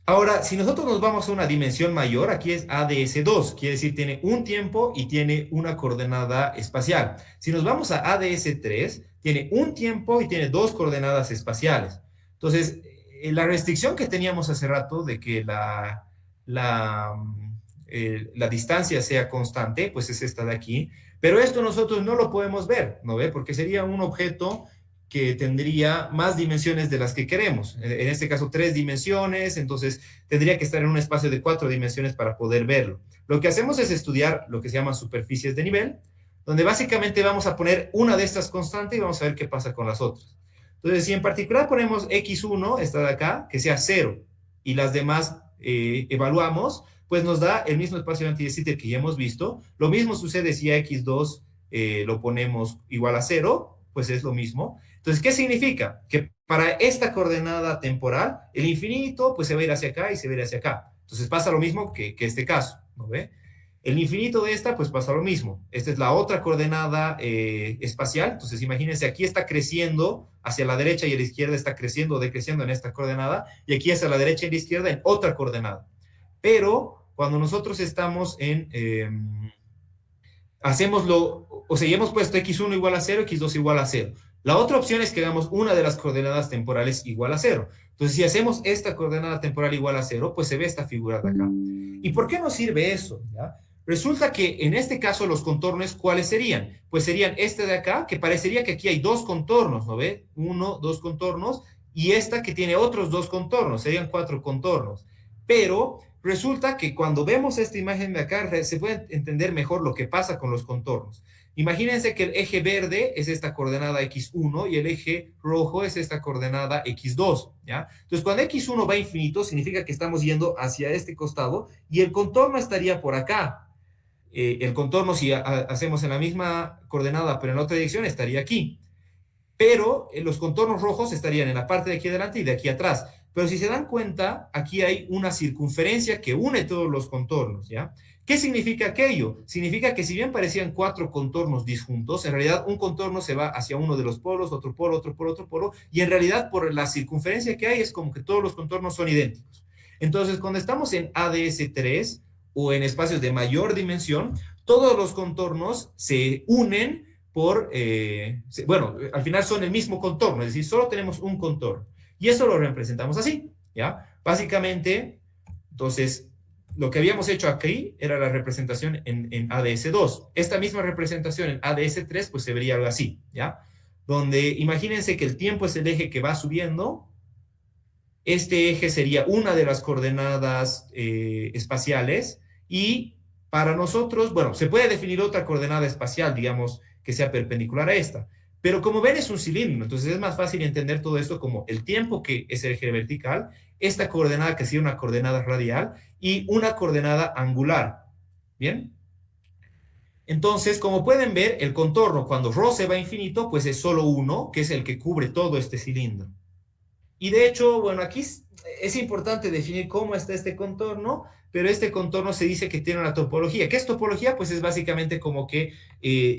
Ahora, si nosotros nos vamos a una dimensión mayor, aquí es ADS2, quiere decir tiene un tiempo y tiene una coordenada espacial. Si nos vamos a ADS3, tiene un tiempo y tiene dos coordenadas espaciales. Entonces, la restricción que teníamos hace rato de que la distancia sea constante, pues es esta de aquí. Pero esto nosotros no lo podemos ver, ¿no ve? Porque sería un objeto que tendría más dimensiones de las que queremos. En este caso, 3 dimensiones, entonces tendría que estar en un espacio de 4 dimensiones para poder verlo. Lo que hacemos es estudiar lo que se llaman superficies de nivel, donde básicamente vamos a poner una de estas constantes y vamos a ver qué pasa con las otras. Entonces, si en particular ponemos x1, esta de acá, que sea 0, y las demás evaluamos, pues nos da el mismo espacio anti de Sitter que ya hemos visto. Lo mismo sucede si a x2 lo ponemos igual a 0, pues es lo mismo. Entonces, ¿qué significa? Que para esta coordenada temporal, el infinito pues se va a ir hacia acá y se va a ir hacia acá. Entonces pasa lo mismo que este caso, ¿no ve? El infinito de esta, pues pasa lo mismo. Esta es la otra coordenada espacial. Entonces, imagínense, aquí está creciendo hacia la derecha y a la izquierda está creciendo o decreciendo en esta coordenada, y aquí hacia la derecha y la izquierda en otra coordenada. Pero cuando nosotros estamos en... o sea, ya hemos puesto x1 igual a 0, x2 igual a 0. La otra opción es que hagamos una de las coordenadas temporales igual a 0. Entonces, si hacemos esta coordenada temporal igual a 0, pues se ve esta figura de acá. ¿Y por qué nos sirve eso? ¿Ya? Resulta que en este caso los contornos, ¿cuáles serían? Pues serían este de acá, que parecería que aquí hay dos contornos, ¿no ve? Uno, dos contornos, y esta que tiene otros dos contornos, serían cuatro contornos. Pero resulta que cuando vemos esta imagen de acá, se puede entender mejor lo que pasa con los contornos. Imagínense que el eje verde es esta coordenada x1 y el eje rojo es esta coordenada x2, ¿ya? Entonces, cuando x1 va a infinito, significa que estamos yendo hacia este costado y el contorno estaría por acá. El contorno, si hacemos en la misma coordenada, pero en la otra dirección, estaría aquí. Pero los contornos rojos estarían en la parte de aquí adelante y de aquí atrás. Pero si se dan cuenta, aquí hay una circunferencia que une todos los contornos, ¿ya? ¿Qué significa aquello? Significa que si bien parecían cuatro contornos disjuntos, en realidad un contorno se va hacia uno de los polos, otro polo, otro polo, otro polo, y en realidad por la circunferencia que hay es como que todos los contornos son idénticos. Entonces, cuando estamos en ADS3 o en espacios de mayor dimensión, todos los contornos se unen bueno, al final son el mismo contorno, es decir, solo tenemos un contorno. Y eso lo representamos así, ¿ya? Básicamente, entonces, lo que habíamos hecho aquí era la representación en ADS2. Esta misma representación en ADS3, pues se vería algo así, ¿ya? Donde imagínense que el tiempo es el eje que va subiendo. Este eje sería una de las coordenadas espaciales y para nosotros, bueno, se puede definir otra coordenada espacial, digamos, que sea perpendicular a esta. Pero como ven, es un cilindro, entonces es más fácil entender todo esto como el tiempo, que es el eje vertical, esta coordenada que sería una coordenada radial y una coordenada angular. ¿Bien? Entonces, como pueden ver, el contorno cuando ρ se va a infinito, pues es solo uno, que es el que cubre todo este cilindro. Y de hecho, bueno, aquí es importante definir cómo está este contorno, pero este contorno se dice que tiene una topología. ¿Qué es topología? Pues es básicamente como que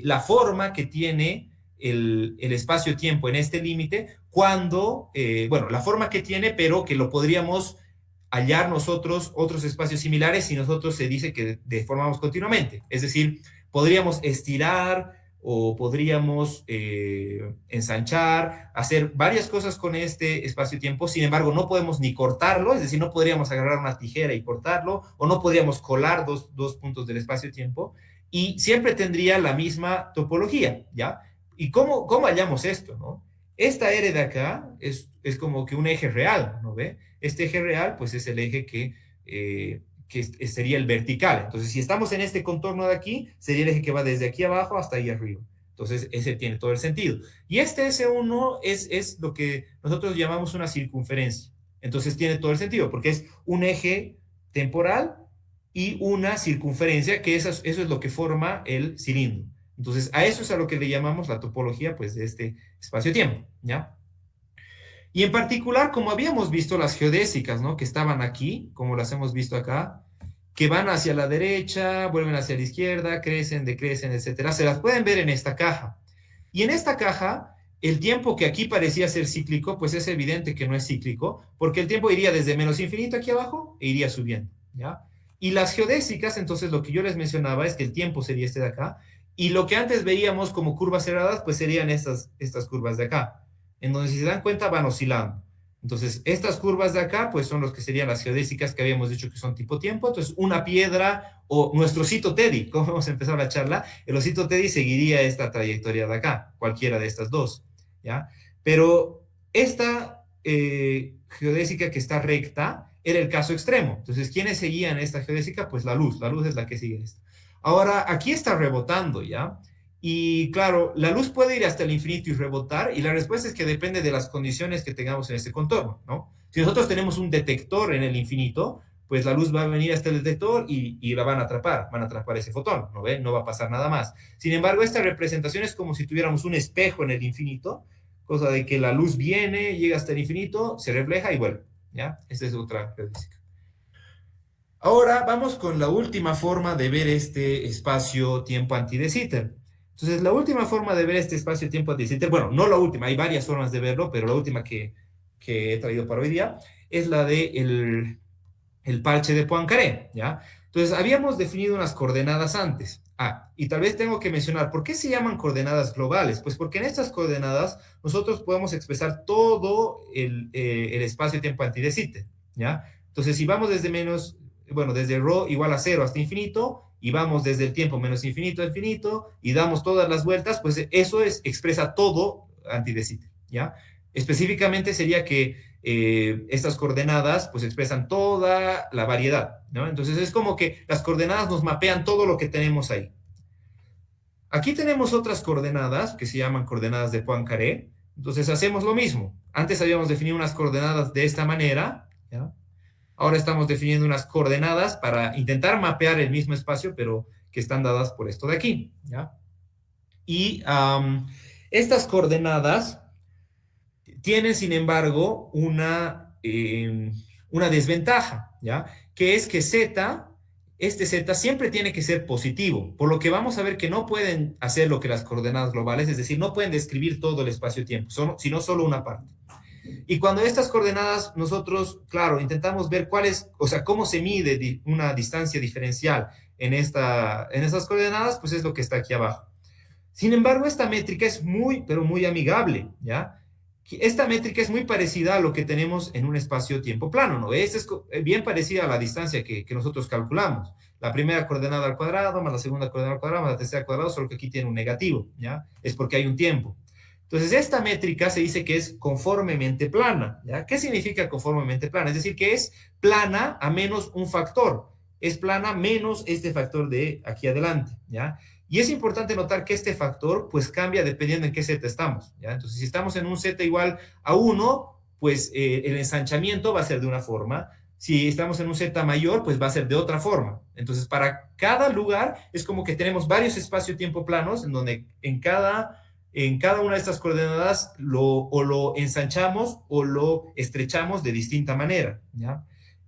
la forma que tiene el espacio-tiempo en este límite cuando, bueno, la forma que tiene, pero que lo podríamos hallar nosotros otros espacios similares si nosotros se dice que deformamos continuamente. Es decir, podríamos estirar o podríamos ensanchar, hacer varias cosas con este espacio-tiempo. Sin embargo, no podemos ni cortarlo, es decir, no podríamos agarrar una tijera y cortarlo, o no podríamos colar dos puntos del espacio-tiempo, y siempre tendría la misma topología, ¿ya? ¿Y cómo hallamos esto, no? Esta R de acá es como que un eje real, ¿no ve? Este eje real, pues es el eje que sería el vertical. Entonces, si estamos en este contorno de aquí, sería el eje que va desde aquí abajo hasta ahí arriba. Entonces, ese tiene todo el sentido. Y este S1 es lo que nosotros llamamos una circunferencia. Entonces, tiene todo el sentido, porque es un eje temporal y una circunferencia, que eso es lo que forma el cilindro. Entonces, a eso es a lo que le llamamos la topología, pues, de este espacio-tiempo, ¿ya? Y en particular, como habíamos visto las geodésicas, ¿no? Que estaban aquí, como las hemos visto acá, que van hacia la derecha, vuelven hacia la izquierda, crecen, decrecen, etcétera. Se las pueden ver en esta caja. Y en esta caja, el tiempo que aquí parecía ser cíclico, pues es evidente que no es cíclico, porque el tiempo iría desde menos infinito aquí abajo e iría subiendo, ¿ya? Y las geodésicas, entonces lo que yo les mencionaba es que el tiempo sería este de acá, y lo que antes veíamos como curvas cerradas, pues serían estas curvas de acá, en donde si se dan cuenta van oscilando. Entonces, estas curvas de acá, pues son los que serían las geodésicas que habíamos dicho que son tipo tiempo. Entonces, una piedra o nuestro osito Teddy, como hemos empezado la charla, el osito Teddy seguiría esta trayectoria de acá, cualquiera de estas dos, ¿ya? Pero esta geodésica que está recta era el caso extremo. Entonces, ¿quiénes seguían esta geodésica? Pues la luz es la que sigue esto. Ahora, aquí está rebotando, ¿ya? Y claro, la luz puede ir hasta el infinito y rebotar, y la respuesta es que depende de las condiciones que tengamos en este contorno, ¿no? Si nosotros tenemos un detector en el infinito, pues la luz va a venir hasta el detector y la van a atrapar ese fotón, ¿no ve? No va a pasar nada más. Sin embargo, esta representación es como si tuviéramos un espejo en el infinito, cosa de que la luz viene, llega hasta el infinito, se refleja y vuelve, ¿ya? Esta es otra característica. Ahora vamos con la última forma de ver este espacio-tiempo anti de Sitter. Entonces, la última forma de ver este espacio-tiempo anti de Sitter, bueno, no la última, hay varias formas de verlo, pero la última que he traído para hoy día es la de el parche de Poincaré, ¿ya? Entonces, habíamos definido unas coordenadas antes. Ah, y tal vez tengo que mencionar, ¿por qué se llaman coordenadas globales? Pues porque en estas coordenadas nosotros podemos expresar todo el espacio-tiempo anti de Sitter, ¿ya? Entonces, si vamos desde menos, bueno, desde ρ igual a 0 hasta infinito, y vamos desde el tiempo menos infinito a infinito, y damos todas las vueltas, pues eso expresa todo anti de Sitter, ¿ya? Específicamente sería que estas coordenadas pues expresan toda la variedad, ¿no? Entonces es como que las coordenadas nos mapean todo lo que tenemos ahí. Aquí tenemos otras coordenadas que se llaman coordenadas de Poincaré. Entonces hacemos lo mismo. Antes habíamos definido unas coordenadas de esta manera, ¿ya? Ahora estamos definiendo unas coordenadas para intentar mapear el mismo espacio, pero que están dadas por esto de aquí, ¿ya? Y estas coordenadas tienen, sin embargo, una desventaja, ¿ya? Que es que Z, este Z siempre tiene que ser positivo, por lo que vamos a ver que no pueden hacer lo que las coordenadas globales, es decir, no pueden describir todo el espacio-tiempo, sino solo una parte. Y cuando estas coordenadas nosotros, claro, intentamos ver cuál es, o sea, cómo se mide una distancia diferencial en estas coordenadas, pues es lo que está aquí abajo. Sin embargo, esta métrica es muy, pero muy amigable, ¿ya? Esta métrica es muy parecida a lo que tenemos en un espacio-tiempo plano, ¿no? Esta es bien parecida a la distancia que nosotros calculamos. La primera coordenada al cuadrado, más la segunda coordenada al cuadrado, más la tercera al cuadrado, solo que aquí tiene un negativo, ¿ya? Es porque hay un tiempo. Entonces, esta métrica se dice que es conformemente plana, ¿ya? ¿Qué significa conformemente plana? Es decir, que es plana a menos un factor. Es plana menos este factor de aquí adelante, ¿ya? Y es importante notar que este factor pues cambia dependiendo en qué z estamos, ¿ya? Entonces, si estamos en un z igual a 1, pues el ensanchamiento va a ser de una forma. Si estamos en un z mayor, pues va a ser de otra forma. Entonces, para cada lugar es como que tenemos varios espacio-tiempo planos en donde en cada una de estas coordenadas o lo ensanchamos o lo estrechamos de distinta manera, ¿ya?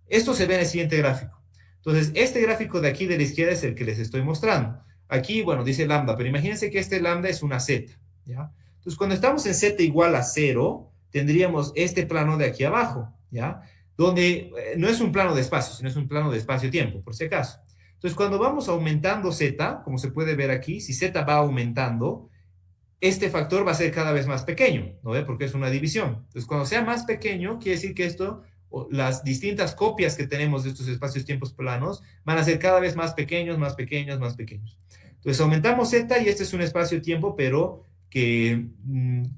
Esto se ve en el siguiente gráfico. Entonces, este gráfico de aquí de la izquierda es el que les estoy mostrando. Aquí, bueno, dice lambda, pero imagínense que este lambda es una z, ¿ya? Entonces, cuando estamos en z igual a 0, tendríamos este plano de aquí abajo, ¿ya? Donde no es un plano de espacio, sino es un plano de espacio-tiempo, por si acaso. Entonces, cuando vamos aumentando z, como se puede ver aquí, si z va aumentando, este factor va a ser cada vez más pequeño, ¿no ve? Porque es una división. Entonces, cuando sea más pequeño, quiere decir que esto, las distintas copias que tenemos de estos espacios-tiempos planos, van a ser cada vez más pequeños, más pequeños, más pequeños. Entonces, aumentamos z y este es un espacio-tiempo, pero que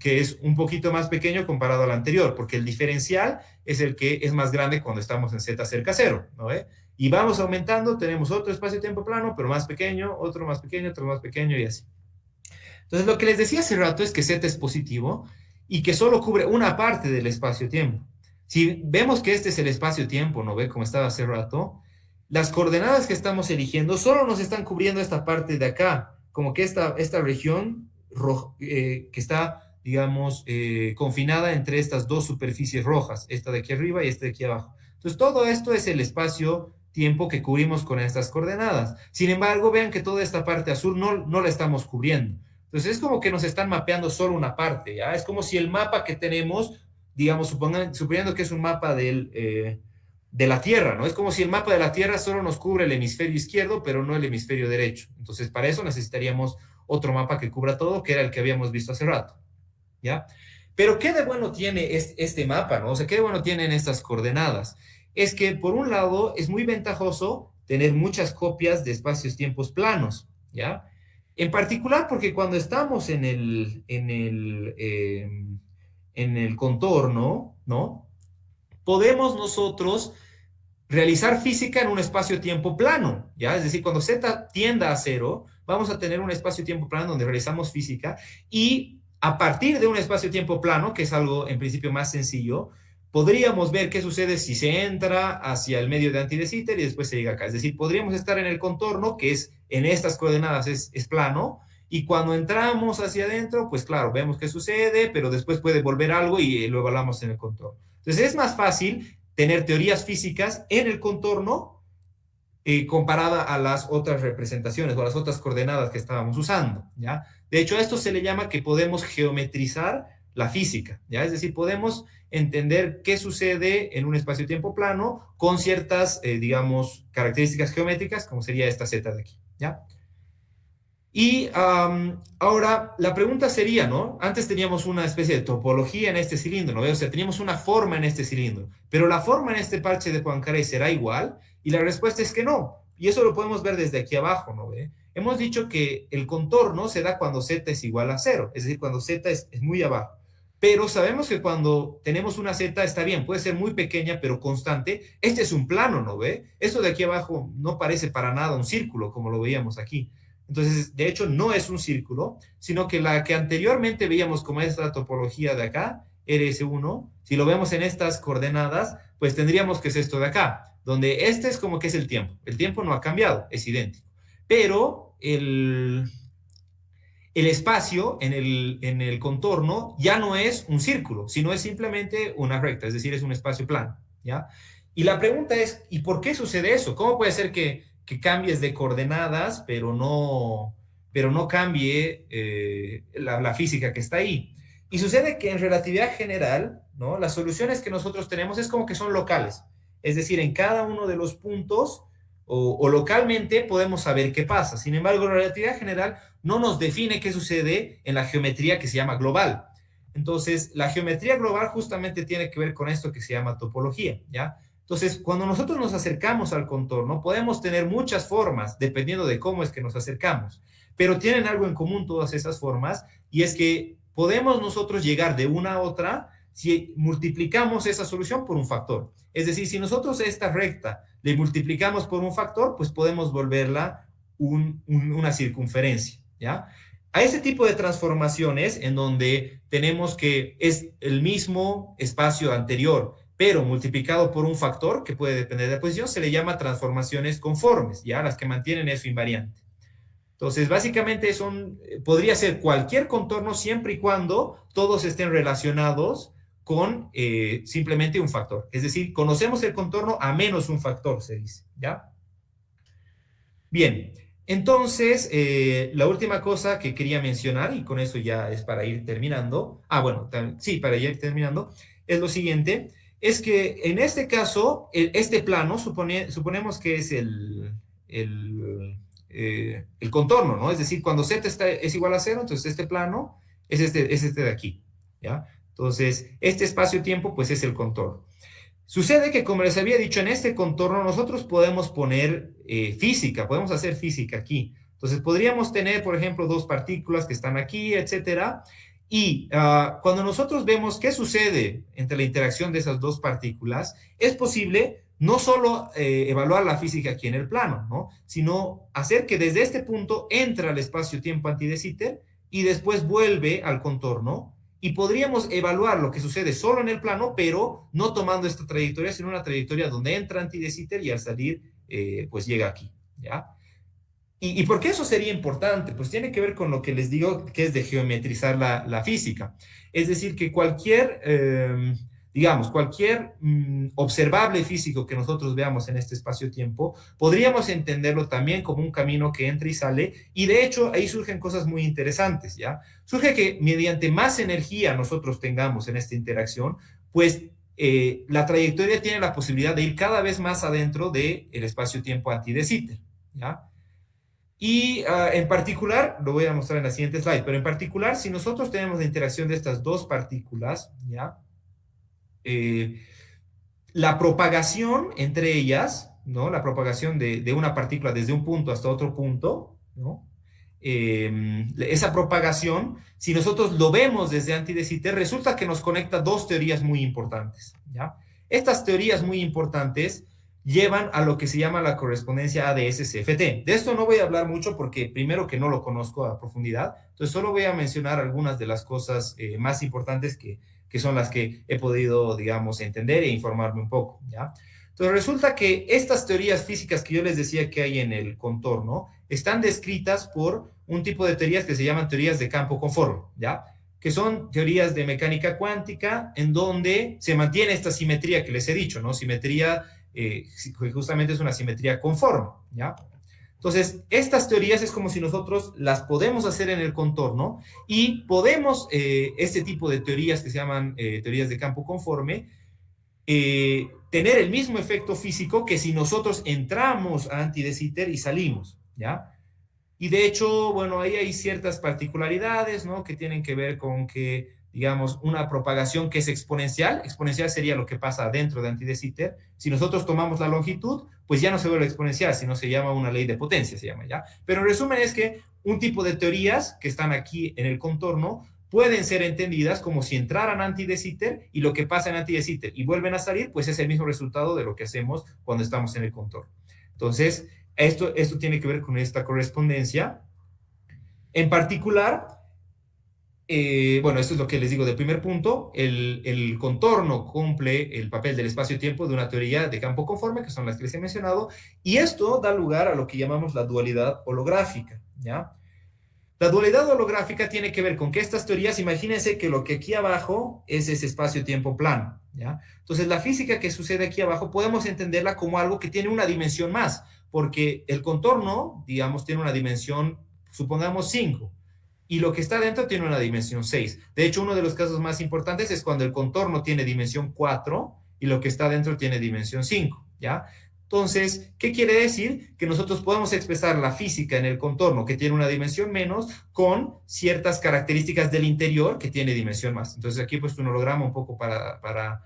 es un poquito más pequeño comparado al anterior, porque el diferencial es el que es más grande cuando estamos en z cerca a 0, ¿no ve? Y vamos aumentando, tenemos otro espacio-tiempo plano, pero más pequeño, otro más pequeño y así. Entonces, lo que les decía hace rato es que Z es positivo y que solo cubre una parte del espacio-tiempo. Si vemos que este es el espacio-tiempo, ¿no ve? Como estaba hace rato, las coordenadas que estamos eligiendo solo nos están cubriendo esta parte de acá, como que esta región que está, digamos, confinada entre estas dos superficies rojas, esta de aquí arriba y esta de aquí abajo. Entonces, todo esto es el espacio-tiempo que cubrimos con estas coordenadas. Sin embargo, vean que toda esta parte azul no la estamos cubriendo. Entonces es como que nos están mapeando solo una parte, ¿ya? Es como si el mapa que tenemos, digamos, suponiendo que es un mapa de la Tierra, ¿no? Es como si el mapa de la Tierra solo nos cubre el hemisferio izquierdo, pero no el hemisferio derecho. Entonces, para eso necesitaríamos otro mapa que cubra todo, que era el que habíamos visto hace rato, ¿ya? Pero ¿qué de bueno tiene este mapa, ¿no? O sea, ¿qué de bueno tienen estas coordenadas? Es que, por un lado, es muy ventajoso tener muchas copias de espacios-tiempos planos, ¿ya? En particular porque cuando estamos en el contorno, ¿no? Podemos nosotros realizar física en un espacio-tiempo plano, ¿ya? Es decir, cuando z tienda a 0, vamos a tener un espacio-tiempo plano donde realizamos física y a partir de un espacio-tiempo plano, que es algo en principio más sencillo, podríamos ver qué sucede si se entra hacia el medio de anti de Sitter y después se llega acá. Es decir, podríamos estar en el contorno, que es en estas coordenadas es plano, y cuando entramos hacia adentro, pues claro, vemos qué sucede, pero después puede volver algo y lo evaluamos en el contorno. Entonces es más fácil tener teorías físicas en el contorno comparada a las otras representaciones o a las otras coordenadas que estábamos usando, ¿ya? De hecho, a esto se le llama que podemos geometrizar la física, ¿ya? Es decir, podemos entender qué sucede en un espacio-tiempo plano con ciertas, digamos, características geométricas, como sería esta z de aquí, ¿ya? Y ahora la pregunta sería, ¿no? Antes teníamos una especie de topología en este cilindro, ¿no? O sea, teníamos una forma en este cilindro, pero la forma en este parche de Poincaré será igual, y la respuesta es que no. Y eso lo podemos ver desde aquí abajo, ¿no ve? Hemos dicho que el contorno se da cuando z es igual a 0, es decir, cuando z es muy abajo. Pero sabemos que cuando tenemos una z está bien, puede ser muy pequeña, pero constante. Este es un plano, ¿no ve? Esto de aquí abajo no parece para nada un círculo, como lo veíamos aquí. Entonces, de hecho, no es un círculo, sino que la que anteriormente veíamos como esta topología de acá, RS1, si lo vemos en estas coordenadas, pues tendríamos que es esto de acá, donde este es como que es el tiempo. El tiempo no ha cambiado, es idéntico. Pero el espacio en el contorno ya no es un círculo, sino es simplemente una recta, es decir, es un espacio plano, ¿ya? Y la pregunta es, ¿y por qué sucede eso? ¿Cómo puede ser que cambies de coordenadas, pero no cambie la física que está ahí? Y sucede que en relatividad general, ¿no? Las soluciones que nosotros tenemos es como que son locales, es decir, en cada uno de los puntos o localmente podemos saber qué pasa. Sin embargo, la relatividad general no nos define qué sucede en la geometría que se llama global. Entonces, la geometría global justamente tiene que ver con esto que se llama topología, ¿ya? Entonces, cuando nosotros nos acercamos al contorno, podemos tener muchas formas, dependiendo de cómo es que nos acercamos, pero tienen algo en común todas esas formas, y es que podemos nosotros llegar de una a otra si multiplicamos esa solución por un factor. Es decir, si nosotros esta recta le multiplicamos por un factor, pues podemos volverla una circunferencia, ¿ya? A ese tipo de transformaciones en donde tenemos que es el mismo espacio anterior, pero multiplicado por un factor que puede depender de la posición, se le llama transformaciones conformes, ¿ya? Las que mantienen eso invariante. Entonces, básicamente podría ser cualquier contorno siempre y cuando todos estén relacionados con simplemente un factor. Es decir, conocemos el contorno a menos un factor, se dice, ¿ya? Bien, entonces, la última cosa que quería mencionar, y con eso ya es para ir terminando, bueno, sí, para ir terminando, es lo siguiente, es que en este caso, este plano, suponemos que es el contorno, ¿no? Es decir, cuando z es igual a 0, entonces este plano es este de aquí, ¿ya? Entonces, este espacio-tiempo, pues es el contorno. Sucede que, como les había dicho, en este contorno nosotros podemos poner física, podemos hacer física aquí. Entonces, podríamos tener, por ejemplo, dos partículas que están aquí, etcétera. Y cuando nosotros vemos qué sucede entre la interacción de esas dos partículas, es posible no solo evaluar la física aquí en el plano, ¿no? Sino hacer que desde este punto entra al espacio-tiempo anti de Sitter y después vuelve al contorno y podríamos evaluar lo que sucede solo en el plano, pero no tomando esta trayectoria, sino una trayectoria donde entra anti de Sitter y al salir, pues llega aquí, ¿ya? ¿Y por qué eso sería importante? Pues tiene que ver con lo que les digo, que es de geometrizar la física. Es decir, que digamos, cualquier observable físico que nosotros veamos en este espacio-tiempo, podríamos entenderlo también como un camino que entra y sale, y de hecho ahí surgen cosas muy interesantes, ¿ya? Surge que mediante más energía nosotros tengamos en esta interacción, pues la trayectoria tiene la posibilidad de ir cada vez más adentro del espacio-tiempo anti de Sitter, ¿ya? Y en particular, lo voy a mostrar en la siguiente slide, pero en particular, si nosotros tenemos la interacción de estas dos partículas, ¿ya? La propagación entre ellas, ¿no? La propagación de una partícula desde un punto hasta otro punto, ¿no? Esa propagación, si nosotros lo vemos desde anti de Sitter, resulta que nos conecta dos teorías muy importantes, ¿ya? Estas teorías muy importantes llevan a lo que se llama la correspondencia ADS-CFT. De esto no voy a hablar mucho porque primero que no lo conozco a profundidad, entonces solo voy a mencionar algunas de las cosas más importantes que son las que he podido, digamos, entender e informarme un poco, ¿ya? Entonces resulta que estas teorías físicas que yo les decía que hay en el contorno están descritas por un tipo de teorías que se llaman teorías de campo conforme, ¿ya? Que son teorías de mecánica cuántica en donde se mantiene esta simetría que les he dicho, ¿no? Simetría justamente es una simetría conforme, ¿ya? Entonces, estas teorías es como si nosotros las podemos hacer en el contorno y podemos, este tipo de teorías que se llaman teorías de campo conforme, tener el mismo efecto físico que si nosotros entramos a Anti de Sitter y salimos, ¿ya? Y de hecho, bueno, ahí hay ciertas particularidades, ¿no? Que tienen que ver con que, digamos, una propagación que es exponencial, exponencial sería lo que pasa dentro de Anti de Sitter. Si nosotros tomamos la longitud, pues ya no se vuelve exponencial, sino se llama una ley de potencia, se llama ya. Pero en resumen es que un tipo de teorías que están aquí en el contorno pueden ser entendidas como si entraran Anti de Sitter y lo que pasa en Anti de Sitter y vuelven a salir, pues es el mismo resultado de lo que hacemos cuando estamos en el contorno. Entonces, esto tiene que ver con esta correspondencia. En particular, bueno, esto es lo que les digo del primer punto, el contorno cumple el papel del espacio-tiempo de una teoría de campo conforme, que son las que les he mencionado, y esto da lugar a lo que llamamos la dualidad holográfica, ¿ya? La dualidad holográfica tiene que ver con que estas teorías, imagínense que lo que aquí abajo es ese espacio-tiempo plano, ¿ya? Entonces, la física que sucede aquí abajo podemos entenderla como algo que tiene una dimensión más, porque el contorno, digamos, tiene una dimensión, supongamos 5, y lo que está dentro tiene una dimensión 6. De hecho, uno de los casos más importantes es cuando el contorno tiene dimensión 4 y lo que está dentro tiene dimensión 5, ¿ya? Entonces, ¿qué quiere decir? Que nosotros podemos expresar la física en el contorno, que tiene una dimensión menos, con ciertas características del interior, que tiene dimensión más. Entonces, aquí he puesto un holograma un poco para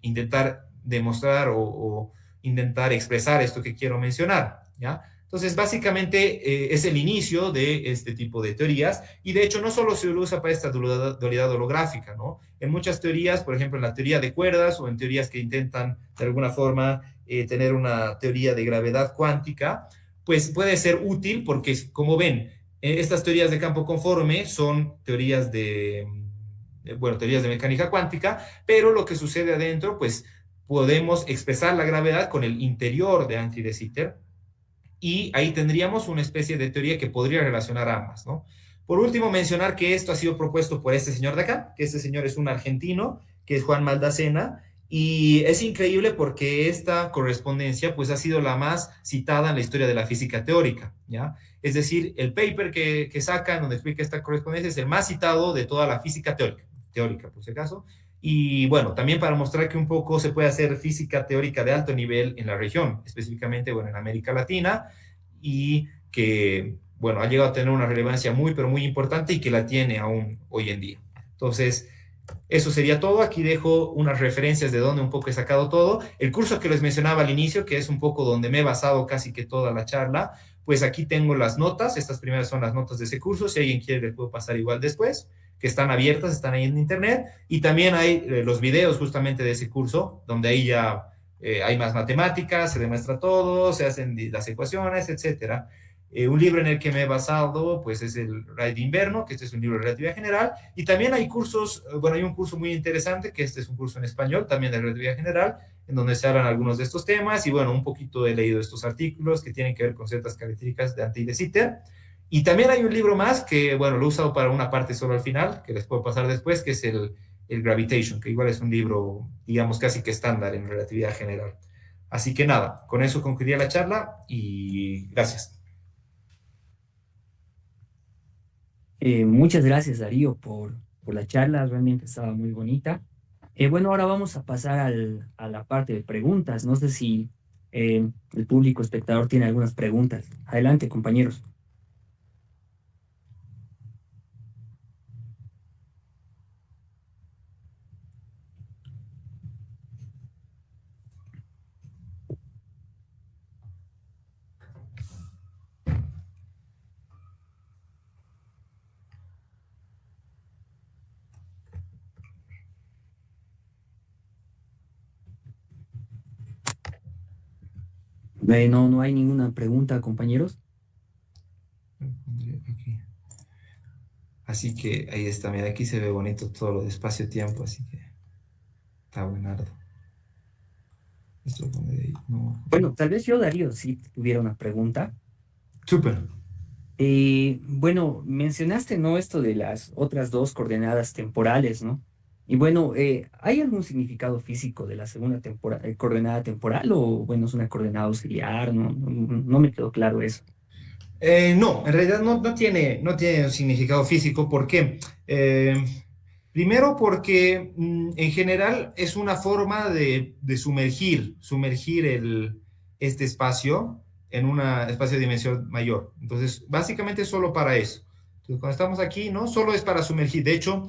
intentar demostrar o intentar expresar esto que quiero mencionar, ¿ya? Entonces, básicamente es el inicio de este tipo de teorías y de hecho no solo se usa para esta dualidad holográfica, ¿no? En muchas teorías, por ejemplo, en la teoría de cuerdas o en teorías que intentan de alguna forma tener una teoría de gravedad cuántica, pues puede ser útil porque, como ven, estas teorías de campo conforme son teorías bueno, teorías de mecánica cuántica, pero lo que sucede adentro, pues podemos expresar la gravedad con el interior de Anti de Sitter y ahí tendríamos una especie de teoría que podría relacionar ambas, ¿no? Por último, mencionar que esto ha sido propuesto por este señor de acá, que este señor es un argentino, que es Juan Maldacena, y es increíble porque esta correspondencia pues ha sido la más citada en la historia de la física teórica, ¿ya? Es decir, el paper que sacan donde explica esta correspondencia es el más citado de toda la física teórica por si acaso, y bueno, también para mostrar que un poco se puede hacer física teórica de alto nivel en la región, específicamente, bueno, en América Latina, y que, bueno, ha llegado a tener una relevancia muy, pero muy importante y que la tiene aún hoy en día. Entonces, eso sería todo. Aquí dejo unas referencias de donde un poco he sacado todo. El curso que les mencionaba al inicio, que es un poco donde me he basado casi que toda la charla, pues aquí tengo las notas. Estas primeras son las notas de ese curso. Si alguien quiere, les puedo pasar igual después, que están abiertas, están ahí en internet. Y también hay los videos justamente de ese curso, donde ahí ya hay más matemáticas, se demuestra todo, se hacen las ecuaciones, etcétera. Un libro en el que me he basado, pues es el Ray de Inverno, que este es un libro de relatividad general, y también hay cursos, bueno, hay un curso muy interesante, que este es un curso en español, también de relatividad general, en donde se hablan algunos de estos temas, y bueno, un poquito he leído estos artículos que tienen que ver con ciertas características de Anti de Sitter, y también hay un libro más que, bueno, lo he usado para una parte solo al final, que les puedo pasar después, que es el Gravitation, que igual es un libro, digamos, casi que estándar en relatividad general. Así que nada, con eso concluiría la charla y gracias.
Muchas gracias, Darío, por la charla, realmente estaba muy bonita. Bueno, ahora vamos a pasar a la parte de preguntas. No sé si el público espectador tiene algunas preguntas. Adelante, compañeros. No, no hay ninguna pregunta, compañeros.
Aquí. Así que ahí está, mira, aquí se ve bonito todo lo de espacio-tiempo, así que está buenardo. Esto lo pone de ahí, no.
Bueno, tal vez yo, Darío, sí tuviera una pregunta.
Súper.
Bueno, mencionaste, ¿no? Esto de las otras dos coordenadas temporales, ¿no? Y bueno, ¿hay algún significado físico de la segunda coordenada temporal o bueno, es una coordenada auxiliar? No me quedó claro eso.
No, en realidad no tiene un significado físico. ¿Por qué? Primero porque en general es una forma de sumergir este espacio en un espacio de dimensión mayor. Entonces, básicamente es solo para eso. Entonces, cuando estamos aquí, no solo es para sumergir. De hecho,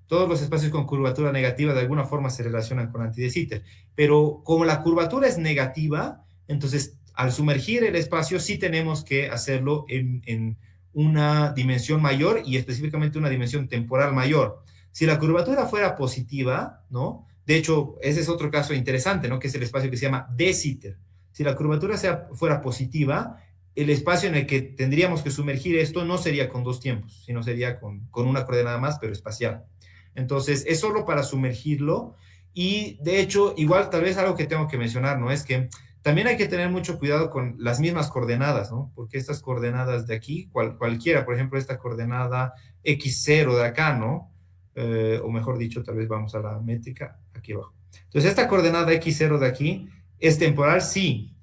todos los espacios con curvatura negativa de alguna forma se relacionan con anti de Sitter. Pero como la curvatura es negativa, entonces al sumergir el espacio sí tenemos que hacerlo en una dimensión mayor y específicamente una dimensión temporal mayor. Si la curvatura fuera positiva, ¿no? De hecho, ese es otro caso interesante, ¿no? Que es el espacio que se llama de Sitter. Si la curvatura fuera positiva, el espacio en el que tendríamos que sumergir esto no sería con dos tiempos, sino sería con una coordenada más, pero espacial. Entonces, es solo para sumergirlo. Y de hecho, igual tal vez algo que tengo que mencionar, ¿no? Es que también hay que tener mucho cuidado con las mismas coordenadas, ¿no? Porque estas coordenadas de aquí, cualquiera, por ejemplo, esta coordenada x0 de acá, ¿no? O mejor dicho, tal vez vamos a la métrica aquí abajo. Entonces, esta coordenada x0 de aquí es temporal, sí,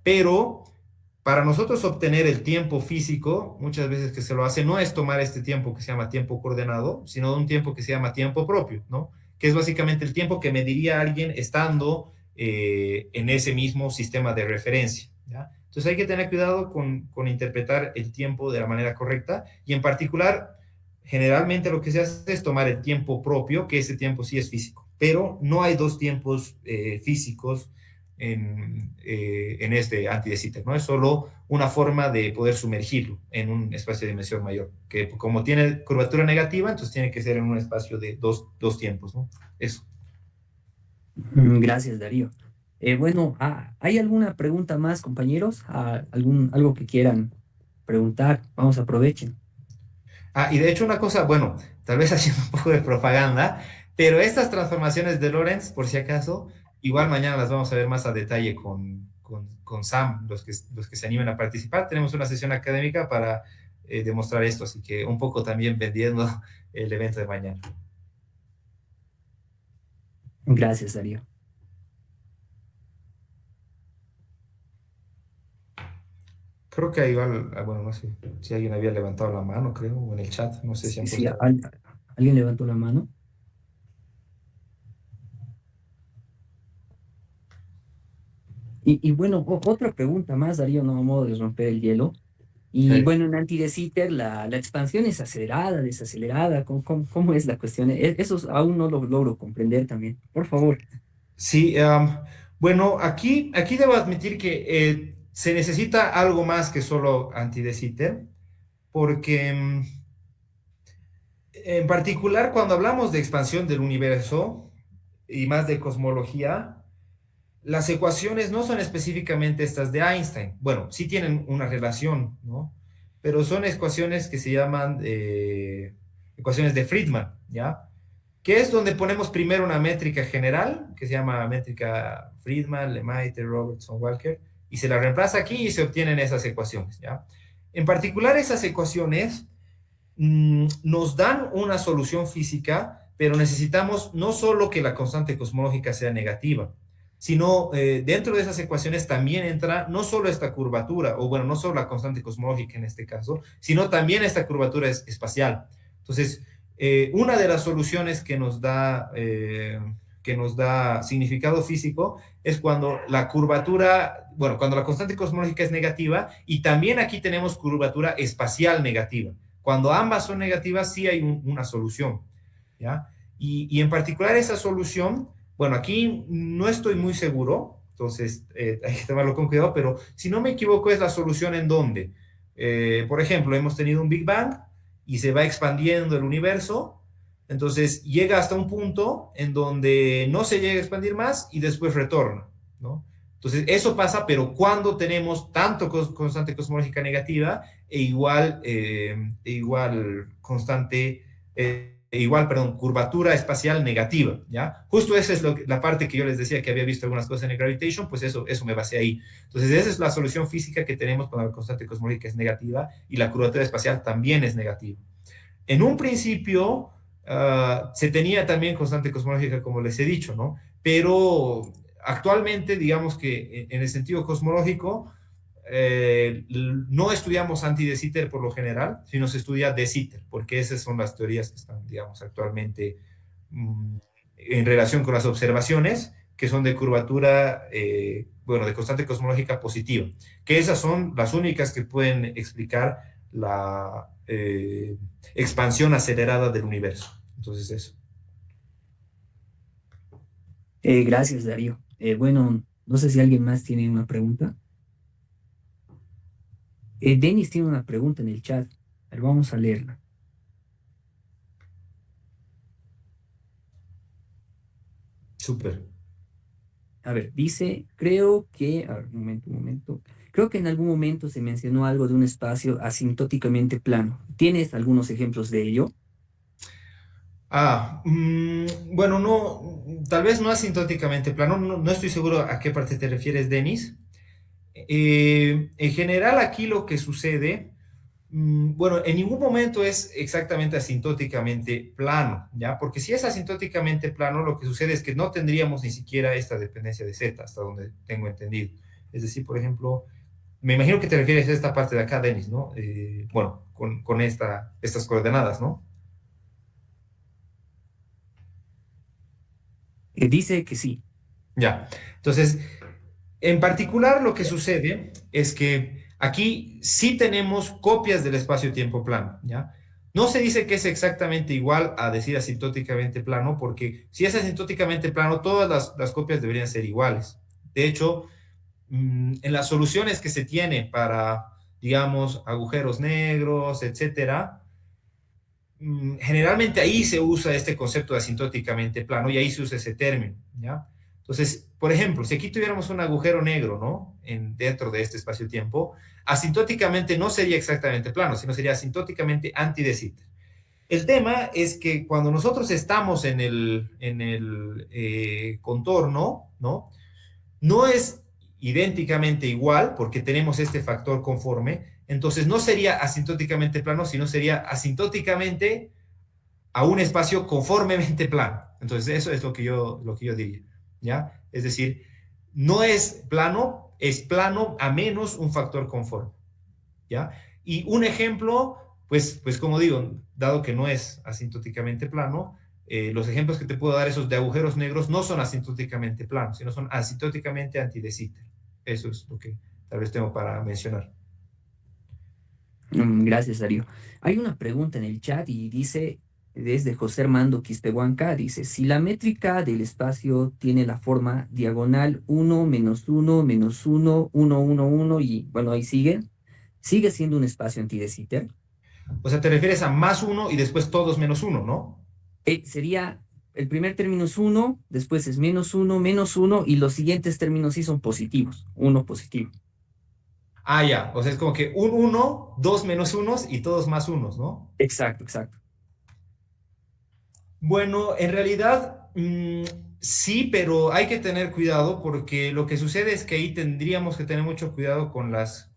pero para nosotros obtener el tiempo físico, muchas veces que se lo hace, no es tomar este tiempo que se llama tiempo coordenado, sino un tiempo que se llama tiempo propio, ¿no? Que es básicamente el tiempo que mediría alguien estando en ese mismo sistema de referencia, ¿ya? Entonces hay que tener cuidado con interpretar el tiempo de la manera correcta y en particular, generalmente lo que se hace es tomar el tiempo propio, que ese tiempo sí es físico, pero no hay dos tiempos físicos en este anti de Sitter, ¿no? Es solo una forma de poder sumergirlo en un espacio de dimensión mayor, que como tiene curvatura negativa, entonces tiene que ser en un espacio de dos tiempos, ¿no? Eso.
Gracias, Darío. Bueno, ¿hay alguna pregunta más, compañeros? Algo que quieran preguntar? Vamos, aprovechen.
Y de hecho una cosa, bueno, tal vez haciendo un poco de propaganda, pero estas transformaciones de Lorentz, por si acaso, igual mañana las vamos a ver más a detalle con Sam, los que se animen a participar. Tenemos una sesión académica para demostrar esto, así que un poco también vendiendo el evento de mañana.
Gracias, Darío.
Creo que igual, bueno, no sé si alguien había levantado la mano, creo, o en el chat, no sé si
Sí,
han
sí,
puesto.
¿alguien levantó la mano? Y bueno, otra pregunta más, Darío, no a modo de romper el hielo. Y bueno, en anti de Sitter, la expansión es acelerada, desacelerada. ¿Cómo es la cuestión? Eso aún no lo logro comprender también. Por favor.
Sí, bueno, aquí debo admitir que se necesita algo más que solo antidesiter, porque en particular cuando hablamos de expansión del universo y más de cosmología, las ecuaciones no son específicamente estas de Einstein. Bueno, sí tienen una relación, ¿no? Pero son ecuaciones que se llaman ecuaciones de Friedman, ¿ya? Que es donde ponemos primero una métrica general, que se llama métrica Friedman, Lemaitre, Robertson, Walker, y se la reemplaza aquí y se obtienen esas ecuaciones, ¿ya? En particular, esas ecuaciones nos dan una solución física, pero necesitamos no solo que la constante cosmológica sea negativa, sino dentro de esas ecuaciones también entra no solo esta curvatura, o bueno, no solo la constante cosmológica en este caso, sino también esta curvatura espacial. Entonces, una de las soluciones que nos da significado físico es cuando la curvatura, bueno, cuando la constante cosmológica es negativa y también aquí tenemos curvatura espacial negativa. Cuando ambas son negativas, sí hay una solución, ¿ya? Y en particular esa solución, bueno, aquí no estoy muy seguro, entonces hay que tomarlo con cuidado, pero si no me equivoco es la solución en donde, por ejemplo, hemos tenido un Big Bang y se va expandiendo el universo, entonces llega hasta un punto en donde no se llega a expandir más y después retorna, ¿no? Entonces, eso pasa, pero cuando tenemos tanto constante cosmológica negativa e igual constante, perdón, curvatura espacial negativa, ¿ya? Justo esa es la parte que yo les decía que había visto algunas cosas en el gravitation, pues eso me basé ahí. Entonces, esa es la solución física que tenemos cuando la constante cosmológica es negativa y la curvatura espacial también es negativa. En un principio, Se tenía también constante cosmológica, como les he dicho, ¿no? Pero actualmente, digamos que en el sentido cosmológico, no estudiamos anti de Sitter por lo general, sino se estudia de Sitter, porque esas son las teorías que están, digamos, actualmente en relación con las observaciones, que son de curvatura, bueno, de constante cosmológica positiva, que esas son las únicas que pueden explicar la expansión acelerada del universo. Entonces, eso.
Gracias, Darío. Bueno, no sé si alguien más tiene una pregunta. Denis tiene una pregunta en el chat. A ver, vamos a leerla.
Súper.
A ver, dice, creo que, a ver, un momento. Creo que en algún momento se mencionó algo de un espacio asintóticamente plano. ¿Tienes algunos ejemplos de ello?
Bueno, no, tal vez no asintóticamente plano, no estoy seguro a qué parte te refieres, Denis. En general, aquí lo que sucede, bueno, en ningún momento es exactamente asintóticamente plano, ¿ya? Porque si es asintóticamente plano, lo que sucede es que no tendríamos ni siquiera esta dependencia de z, hasta donde tengo entendido. Es decir, por ejemplo, me imagino que te refieres a esta parte de acá, Denis, ¿no? Bueno, con estas coordenadas, ¿no?
Dice que sí.
Ya. Entonces, en particular, lo que sucede es que aquí sí tenemos copias del espacio-tiempo plano, ¿ya? No se dice que es exactamente igual a decir asintóticamente plano, porque si es asintóticamente plano, todas las copias deberían ser iguales. De hecho, en las soluciones que se tiene para, digamos, agujeros negros, etcétera, generalmente ahí se usa este concepto de asintóticamente plano y ahí se usa ese término, ¿ya? Entonces, por ejemplo, si aquí tuviéramos un agujero negro, ¿no? Dentro de este espacio-tiempo, asintóticamente no sería exactamente plano, sino sería asintóticamente anti de Sitter. El tema es que cuando nosotros estamos en el contorno, ¿no? No es idénticamente igual porque tenemos este factor conforme, entonces no sería asintóticamente plano, sino sería asintóticamente a un espacio conformemente plano. Entonces, eso es lo que yo diría, ¿ya? Es decir, no es plano a menos un factor conforme, ¿ya? Y un ejemplo, pues como digo, dado que no es asintóticamente plano, los ejemplos que te puedo dar, esos de agujeros negros, no son asintóticamente planos, sino son asintóticamente anti de Sitter. Eso es lo que tal vez tengo para mencionar.
Gracias, Darío. Hay una pregunta en el chat y dice, desde José Armando Quispehuanca, dice, si la métrica del espacio tiene la forma diagonal 1 -1 -1 -1 1 y bueno, ahí sigue siendo un espacio anti de Sitter.
O sea, te refieres a más uno y después todos menos uno, ¿no?
Sería, el primer término es 1, después es -1 y los siguientes términos sí son positivos, uno positivo.
Ah, ya. O sea, es como que un uno, dos menos unos y todos más unos, ¿no?
Exacto, exacto.
Bueno, en realidad sí, pero hay que tener cuidado porque lo que sucede es que ahí tendríamos que tener mucho cuidado con las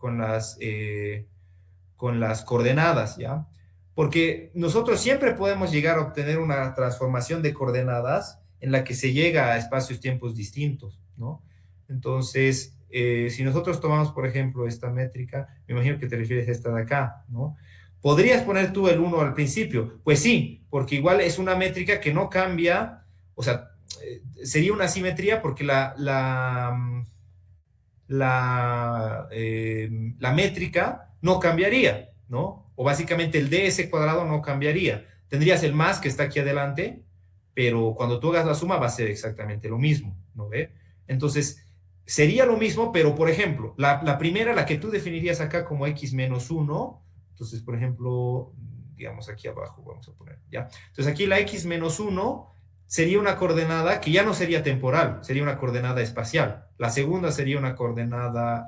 coordenadas, ¿ya? Porque nosotros siempre podemos llegar a obtener una transformación de coordenadas en la que se llega a espacios-tiempos distintos, ¿no? Entonces, si nosotros tomamos, por ejemplo, esta métrica, me imagino que te refieres a esta de acá, ¿no? ¿Podrías poner tú el uno al principio? Pues sí, porque igual es una métrica que no cambia, o sea, sería una simetría porque la métrica no cambiaría, ¿no? O básicamente el ds cuadrado no cambiaría. Tendrías el más que está aquí adelante, pero cuando tú hagas la suma va a ser exactamente lo mismo, ¿no ve? Entonces, sería lo mismo, pero por ejemplo, la primera, la que tú definirías acá como x menos 1, entonces, por ejemplo, digamos aquí abajo, vamos a poner, ¿ya? Entonces aquí la x menos 1 sería una coordenada que ya no sería temporal, sería una coordenada espacial. La segunda sería una coordenada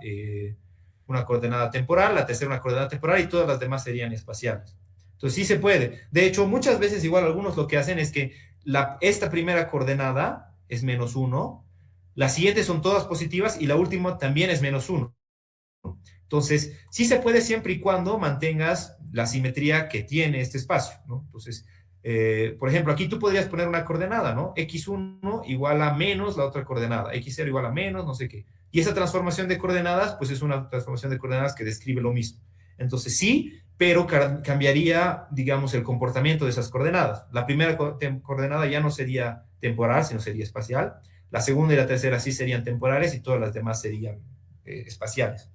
temporal, la tercera una coordenada temporal y todas las demás serían espaciales. Entonces sí se puede. De hecho, muchas veces igual algunos lo que hacen es que esta primera coordenada es menos 1, las siguientes son todas positivas y la última también es menos 1. Entonces, sí se puede siempre y cuando mantengas la simetría que tiene este espacio, ¿no? Entonces, Por ejemplo, aquí tú podrías poner una coordenada, ¿no? X1 igual a menos la otra coordenada, X0 igual a menos, no sé qué. Y esa transformación de coordenadas, pues es una transformación de coordenadas que describe lo mismo. Entonces sí, pero cambiaría, digamos, el comportamiento de esas coordenadas. La primera coordenada ya no sería temporal, sino sería espacial. La segunda y la tercera sí serían temporales y todas las demás serían espaciales.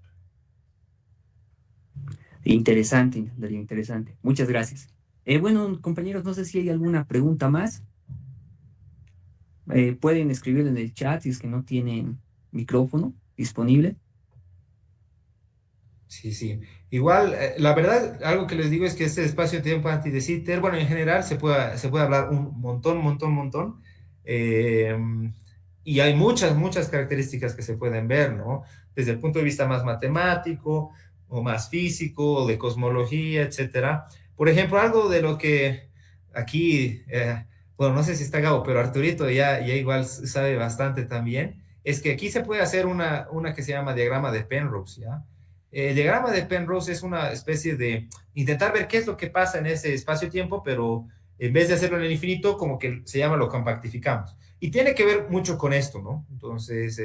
Interesante, Darío, interesante. Muchas gracias. Bueno, compañeros, no sé si hay alguna pregunta más. Pueden escribirlo en el chat si es que no tienen micrófono disponible.
Sí, sí. Igual, la verdad, algo que les digo es que este espacio-tiempo anti de Sitter, bueno, en general se puede hablar un montón, montón, montón. eh, y hay muchas, muchas características que se pueden ver, ¿no? Desde el punto de vista más matemático, o más físico, o de cosmología, etcétera. Por ejemplo, algo de lo que aquí, bueno, no sé si está Gabo, pero Arturito ya igual sabe bastante también, es que aquí se puede hacer una que se llama diagrama de Penrose, ¿ya? El diagrama de Penrose es una especie de intentar ver qué es lo que pasa en ese espacio-tiempo, pero en vez de hacerlo en el infinito, como que se llama, lo compactificamos. Y tiene que ver mucho con esto, ¿no? Entonces,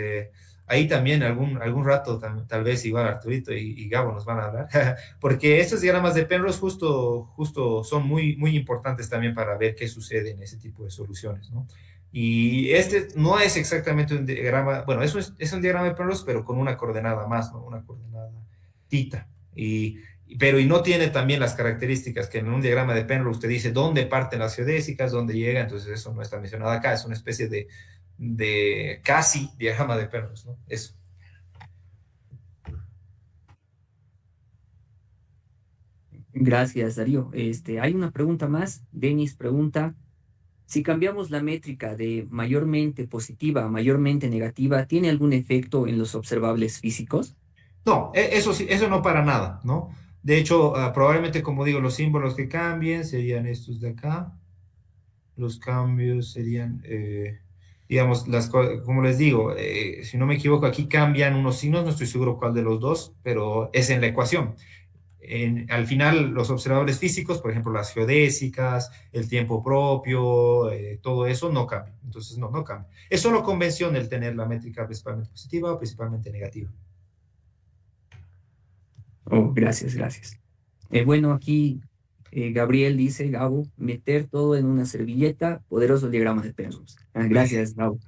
ahí también algún rato, tal vez igual Arturito y Gabo nos van a hablar, porque estos diagramas de Penrose justo son muy, muy importantes también para ver qué sucede en ese tipo de soluciones, ¿no? Y este no es exactamente un diagrama, bueno, es un diagrama de Penrose, pero con una coordenada más, ¿no? Una coordenada tita. Pero y no tiene también las características que en un diagrama de Penrose te dice dónde parten las geodésicas, dónde llega, entonces eso no está mencionado acá, es una especie de casi diagrama de Penrose, ¿no? Eso.
Gracias, Darío. Hay una pregunta más. Denis pregunta, si cambiamos la métrica de mayormente positiva a mayormente negativa, ¿tiene algún efecto en los observables físicos?
No, eso sí, eso no para nada, ¿no? De hecho, probablemente, como digo, los símbolos que cambien serían estos de acá. Los cambios serían, digamos, como les digo, si no me equivoco, aquí cambian unos signos, no estoy seguro cuál de los dos, pero es en la ecuación. Al final, los observadores físicos, por ejemplo, las geodésicas, el tiempo propio, todo eso no cambia. Entonces, no cambia. Es solo convención el tener la métrica principalmente positiva o principalmente negativa.
Oh, gracias, gracias. Bueno, aquí Gabriel dice, Gabo, meter todo en una servilleta, poderoso diagrama de Penrose. Gracias, Gabo.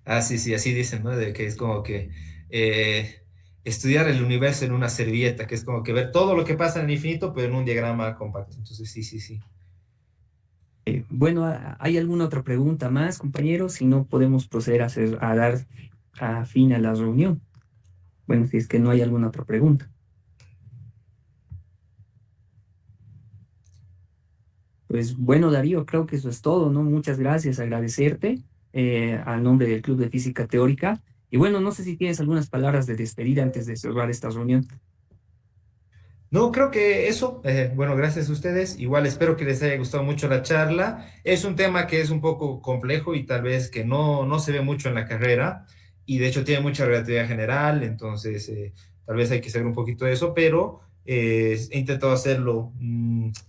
Ah, sí, sí, así dicen, ¿no? De que es como que eh, estudiar el universo en una servilleta, que es como que ver todo lo que pasa en el infinito, pero en un diagrama compacto. Entonces, sí, sí, sí.
Bueno, ¿hay alguna otra pregunta más, compañeros? Si no, podemos proceder a dar a fin a la reunión. Bueno, si es que no hay alguna otra pregunta. Pues bueno, Darío, creo que eso es todo, ¿no? Muchas gracias, agradecerte a nombre del Club de Física Teórica. Y bueno, no sé si tienes algunas palabras de despedida antes de cerrar esta reunión.
No, creo que eso, bueno, gracias a ustedes. Igual espero que les haya gustado mucho la charla. Es un tema que es un poco complejo y tal vez que no se ve mucho en la carrera y de hecho tiene mucha relatividad general, entonces tal vez hay que saber un poquito de eso, pero he intentado hacerlo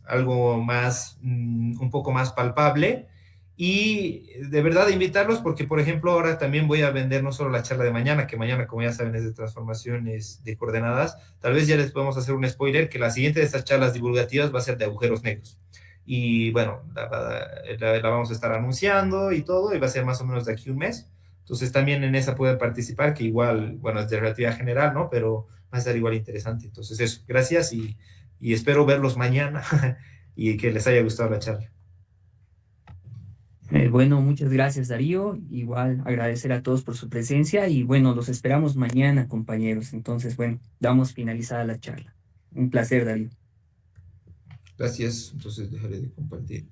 algo más, un poco más palpable y de verdad invitarlos porque, por ejemplo, ahora también voy a vender no solo la charla de mañana, que mañana, como ya saben, es de transformaciones de coordenadas. Tal vez ya les podemos hacer un spoiler, que la siguiente de estas charlas divulgativas va a ser de agujeros negros. Y bueno, la vamos a estar anunciando y todo, y va a ser más o menos de aquí un mes. Entonces también en esa pueden participar, que igual, bueno, es de relatividad general, ¿no? Pero va a estar igual interesante. Entonces eso, gracias y espero verlos mañana y que les haya gustado la charla.
Bueno, muchas gracias, Darío. Igual agradecer a todos por su presencia y bueno, los esperamos mañana, compañeros. Entonces, bueno, damos finalizada la charla. Un placer, Darío.
Gracias, entonces dejaré de compartir.